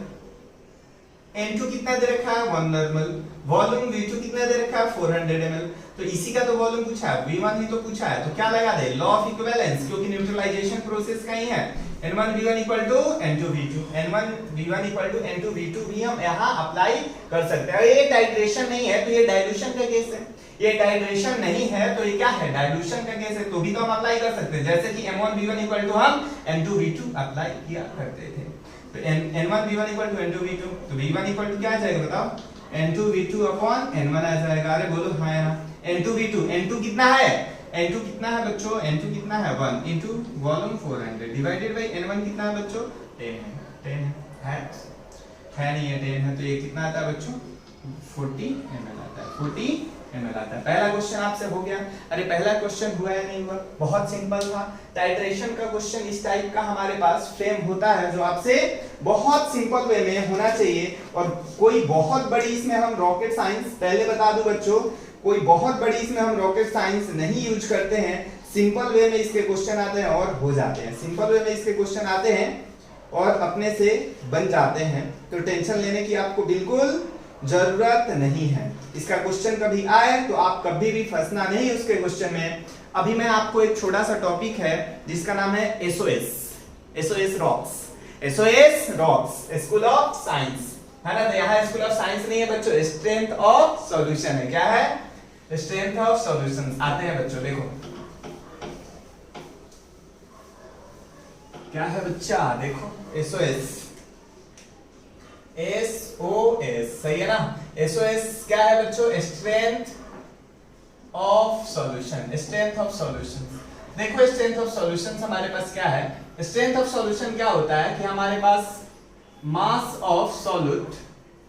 N2 कितना दे रखा है, 1 नॉर्मल। वॉल्यूम V2 कितना दे रखा है, 400 ml। तो इसी का तो वॉल्यूम पूछा है, V1 ही तो पूछा है, तो क्या लगा दे, लॉ ऑफ इक्विवेलेंस, क्योंकि न्यूट्रलाइजेशन प्रोसेस का ही है। N1V1 equal to N2V2, N1V1 equal to N2V2 भी हम यहाँ अप्लाई कर सकते हैं। ये टाइट्रेशन नहीं है तो ये डाइल्यूशन का केस है, ये टाइट्रेशन नहीं है तो ये क्या है, डाइल्यूशन का केस है, तो भी तो हम अप्लाई कर सकते हैं। जैसे कि M1V1 इक्वल टू हम N2V2 अप्लाई किया करते थे। तो N1V1 इक्वल टू N2V2, तो V1 इक्वल टू क्या आ जाएगा बताओ, N2V2 अपॉन N1 आ जाएगा। अरे बोलो हाँ या ना। N2V2, N2 कितना है, N2 कितना है बच्चों, N2 कितना है 1 into volume 400 divided by N1 कितना है बच्चों, 10 है। 10 है नहीं है, 10 है, तो ये कितना आता है बच्चों, 40 ml आता है, 40 ml आता है। पहला क्वेश्चन आपसे हो गया। अरे पहला क्वेश्चन हुआ या नहीं हुआ, बहुत सिंपल था। टाइट्रेशन का क्वेश्चन इस टाइप का हमारे पास फ्रेम होता है जो आपसे बहुत सिंपल वे में होना चाहिए, और कोई बहुत बड़ी इसमें हम रॉकेट साइंस, पहले बता दूं बच्चों, कोई बहुत बड़ी इसमें हम रॉकेट साइंस नहीं यूज करते हैं, सिंपल वे में इसके क्वेश्चन आते हैं और हो जाते हैं, सिंपल वे में इसके क्वेश्चन आते हैं और अपने से बन जाते हैं, तो टेंशन लेने की आपको बिल्कुल जरूरत नहीं है। इसका क्वेश्चन कभी आए तो आप कभी भी फंसना नहीं उसके क्वेश्चन में। अभी मैं आपको एक छोटा सा टॉपिक है जिसका नाम है SOS rocks, SOS rocks, school of science, है ना। तो यहाँ स्कूल ऑफ साइंस नहीं है बच्चों, स्ट्रेंथ ऑफ सॉल्यूशन है। क्या है? Strength of solution. आते हैं बच्चों, देखो क्या है बच्चा, देखो एसओएस, एसओएस सही है ना। एसओएस क्या है बच्चों? Strength of solution, strength of solution. देखो स्ट्रेंथ ऑफ सॉल्यूशन हमारे पास क्या है? स्ट्रेंथ ऑफ सॉल्यूशन क्या होता है कि हमारे पास मास ऑफ सॉल्यूट,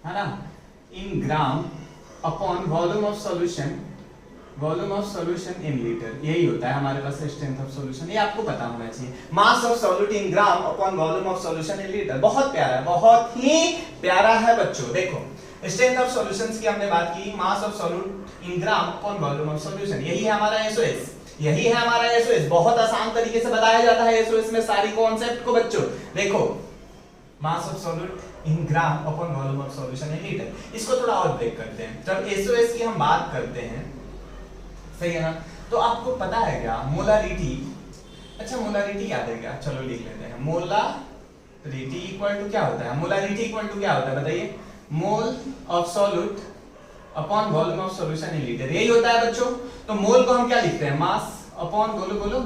है ना, in gram upon volume of solution, volume of solution in litre, यही होता है हमारे पास स्ट्रेंथ ऑफ सॉल्यूशन। ये आपको पता होना चाहिए, mass of solute in gram upon volume of solution in litre. बहुत प्यारा है, बहुत ही प्यारा है बच्चों। देखो स्ट्रेंथ ऑफ सॉल्यूशंस की हमने बात की, mass of solute in gram upon volume of solution, यही है हमारा एसओएस, यही है हमारा एसओएस। बहुत आसान तरीके से बताया जाता है एसओएस में सारी कॉन्सेप्ट को बच्चों। देखो mass of solute in gram upon volume of solution in litre. इसको थोड़ा और ब्रेक करते हैं। जब एसओएस की हम बात करते हैं, सही है ना, तो आपको पता है क्या मोलारिटी? अच्छा मोलारिटी याद है क्या? चलो लिख लेते हैं। मोलारिटी इक्वल टू क्या होता है? मोलारिटी इक्वल टू क्या होता है बताइए? Mole of solute upon volume of solution in litre, यही होता है बच्चों। तो मोल को हम क्या लिखते हैं? मास अपॉन, बोलो बोलो,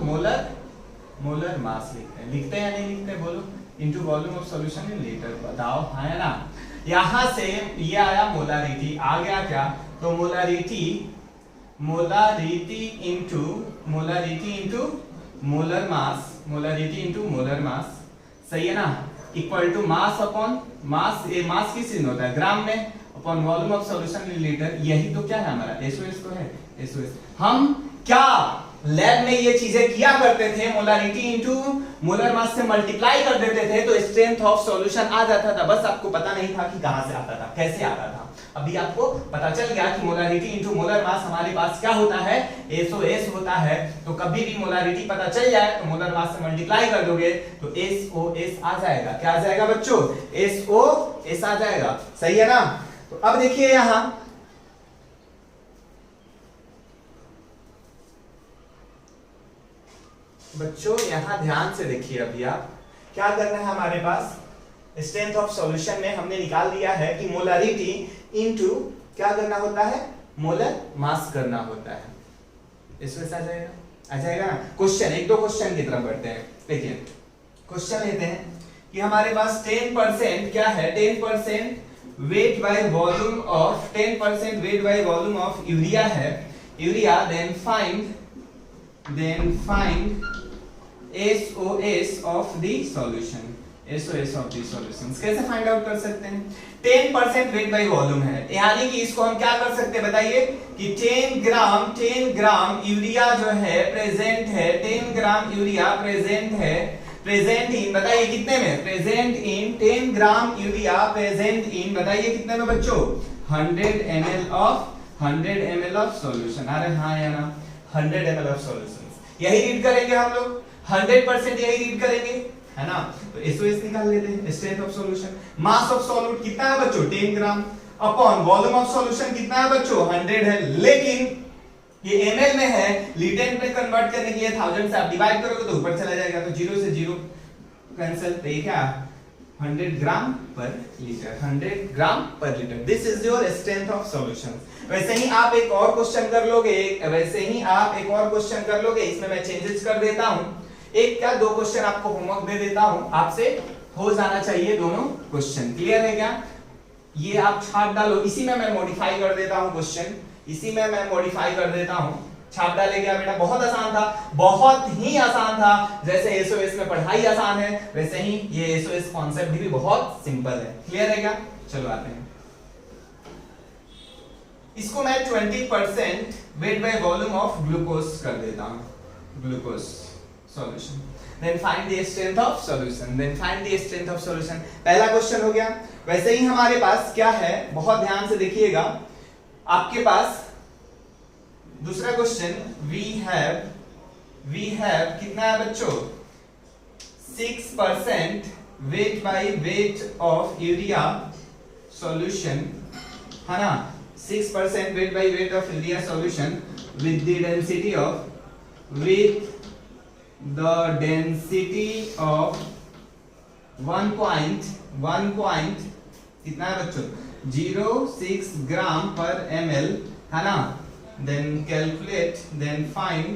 मोलर मास लिखते हैं या नहीं लिखते? बोलो, into volume of solution in litre. बताओ, है ना। यहां से ये आया मोलारिटी, आ गया क्या? तो मोलारिटी इनटू मोलर मास, सही है ना, equal to mass upon mass, ये मास किस चीज में होता है? ग्राम में, upon volume of solution in litre. यही तो क्या है हमारा एसओएस तो है, एसओएस। हम क्या लैब में ये चीजें किया करते थे, मोलारिटी इनटू मोलर मास से मल्टीप्लाई कर देते थे तो स्ट्रेंथ ऑफ सॉल्यूशन आ जाता था। बस आपको पता नहीं था कि कहां से आता था, कैसे आता था। अभी आपको पता चल गया कि मोलारिटी इनटू मोलर मास हमारे पास क्या होता है? एसओएस होता है। तो कभी भी मोलारिटी पता चल जाए तो मोलर मास से मल्टीप्लाई कर दोगे तो एसओएस आ जाएगा। क्या आ जाएगा बच्चों? एसओएस आ जाएगा, सही है ना। तो अब देखिए यहां बच्चों, यहां ध्यान से देखिए। अभी आप क्या करना है, हमारे पास स्ट्रेंथ ऑफ सॉल्यूशन में हमने निकाल दिया है कि मोलारिटी इनटू क्या करना होता है? मोलर मास करना होता है। इसमें आ जाएगा ना। क्वेश्चन, एक दो क्वेश्चन की तरफ बढ़ते हैं। देखिए क्वेश्चन लेते हैं कि हमारे पास 10% क्या है? 10% weight by volume of, 10% weight by volume of urea है, urea. Then find SOS of the solution, SOS of the solutions. कैसे फाइंड आउट कर सकते हैं? 10% वेट बाय वॉल्यूम है, यानी कि इसको हम क्या कर सकते हैं बताइए कि 10 ग्राम यूरिया जो है प्रेजेंट है, 10 ग्राम यूरिया प्रेजेंट है, प्रेजेंट इन, बताइए कितने में? Present in 10 gram urea present in, बताइए कितने में बच्चों? 100 ml ऑफ सॉल्यूशन। अरे हाँ या ना, 100 ml ऑफ सॉल्यूशन। यही रीड करेंगे हम लोग, 100% यही रीड करेंगे, है ना। तो एसओएस निकाल लेते हैं, strength of solution. Mass of solute कितना है बच्चों? 10 ग्राम, अपॉन वॉल्यूम ऑफ सॉल्यूशन कितना है बच्चों? 100 है, लेकिन ये ml में है, लीटर में कन्वर्ट करने के लिए 1000 से आप डिवाइड करोगे तो ऊपर चला जाएगा, तो 0 से 0 कैंसिल। तो ये क्या? 100 ग्राम पर लीटर, 100 ग्राम पर litre. This is your strength of solution. वैसे ही आप एक और क्वेश्चन कर लोगे, इसमें मैं चेंजेस कर देता हूं। एक क्या दो क्वेश्चन आपको होमवर्क दे देता हूं, आपसे हो जाना चाहिए दोनों क्वेश्चन। क्लियर है क्या? ये आप छाप डालो, इसी में मैं मॉडिफाई कर देता हूं क्वेश्चन, इसी में मैं मॉडिफाई कर देता हूं। छाप डाले क्या बेटा? बहुत आसान था, बहुत ही आसान था। जैसे एसओएस में पढ़ाई आसान है, वैसे ही ये एसओएस कॉन्सेप्ट भी बहुत सिंपल है। क्लियर है क्या? चलो आते हैं। इसको मैं 20% weight by volume of glucose कर देता हूं, glucose solution. Then find the strength of solution, पहला क्वेश्चन हो गया। वैसे ही हमारे पास क्या है, बहुत ध्यान से देखिएगा, आपके पास दूसरा क्वेश्चन, वी हैव कितना है बच्चों, 6% weight by weight of urea solution, है ना, 6% weight by weight of urea solution with the density of 1 कितना है बच्चों, 0.6 ग्राम पर ml, है ना, then calculate, then find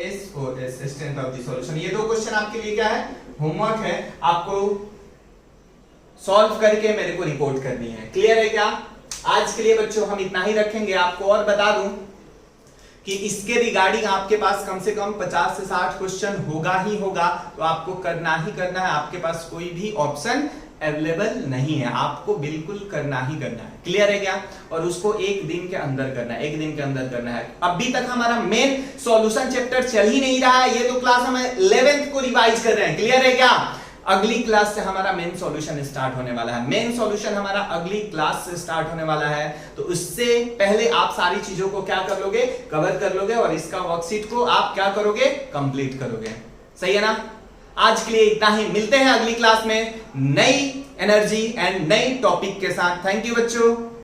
S4S strength of the solution। ये दो क्वेश्चन आपके लिए क्या है, होमवर्क है, आपको सॉल्व करके मेरे को रिपोर्ट करनी है। क्लियर है क्या? आज के लिए बच्चों हम इतना ही रखेंगे। आपको और बता दूं कि इसके रिगार्डिंग आपके पास कम से कम 50 से 60 क्वेश्चन होगा ही होगा, तो आपको करना ही करना है। आपके पास कोई भी ऑप्शन अवेलेबल नहीं है, आपको बिल्कुल करना ही करना है। क्लियर है क्या? और उसको एक दिन के अंदर करना है, एक दिन के अंदर करना है। अभी तक हमारा मेन सॉल्यूशन चैप्टर चल ही नहीं रहा है, ये तो क्लास हम 11th को रिवाइज कर रहे हैं। क्लियर है क्या? अगली क्लास से हमारा मेन सॉल्यूशन स्टार्ट होने वाला है। मेन सॉल्यूशन हमारा अगली क्लास से स्टार्ट होने वाला है, तो उससे पहले आप सारी चीजों को क्या कर लोगे, कवर कर लोगे, और इसका वर्कशीट को आप क्या करोगे, कंप्लीट करोगे। सही है ना? आज के लिए इतना ही, मिलते हैं अगली क्लास में नई एनर्जी एंड नई टॉपिक के साथ। थैंक यू बच्चों।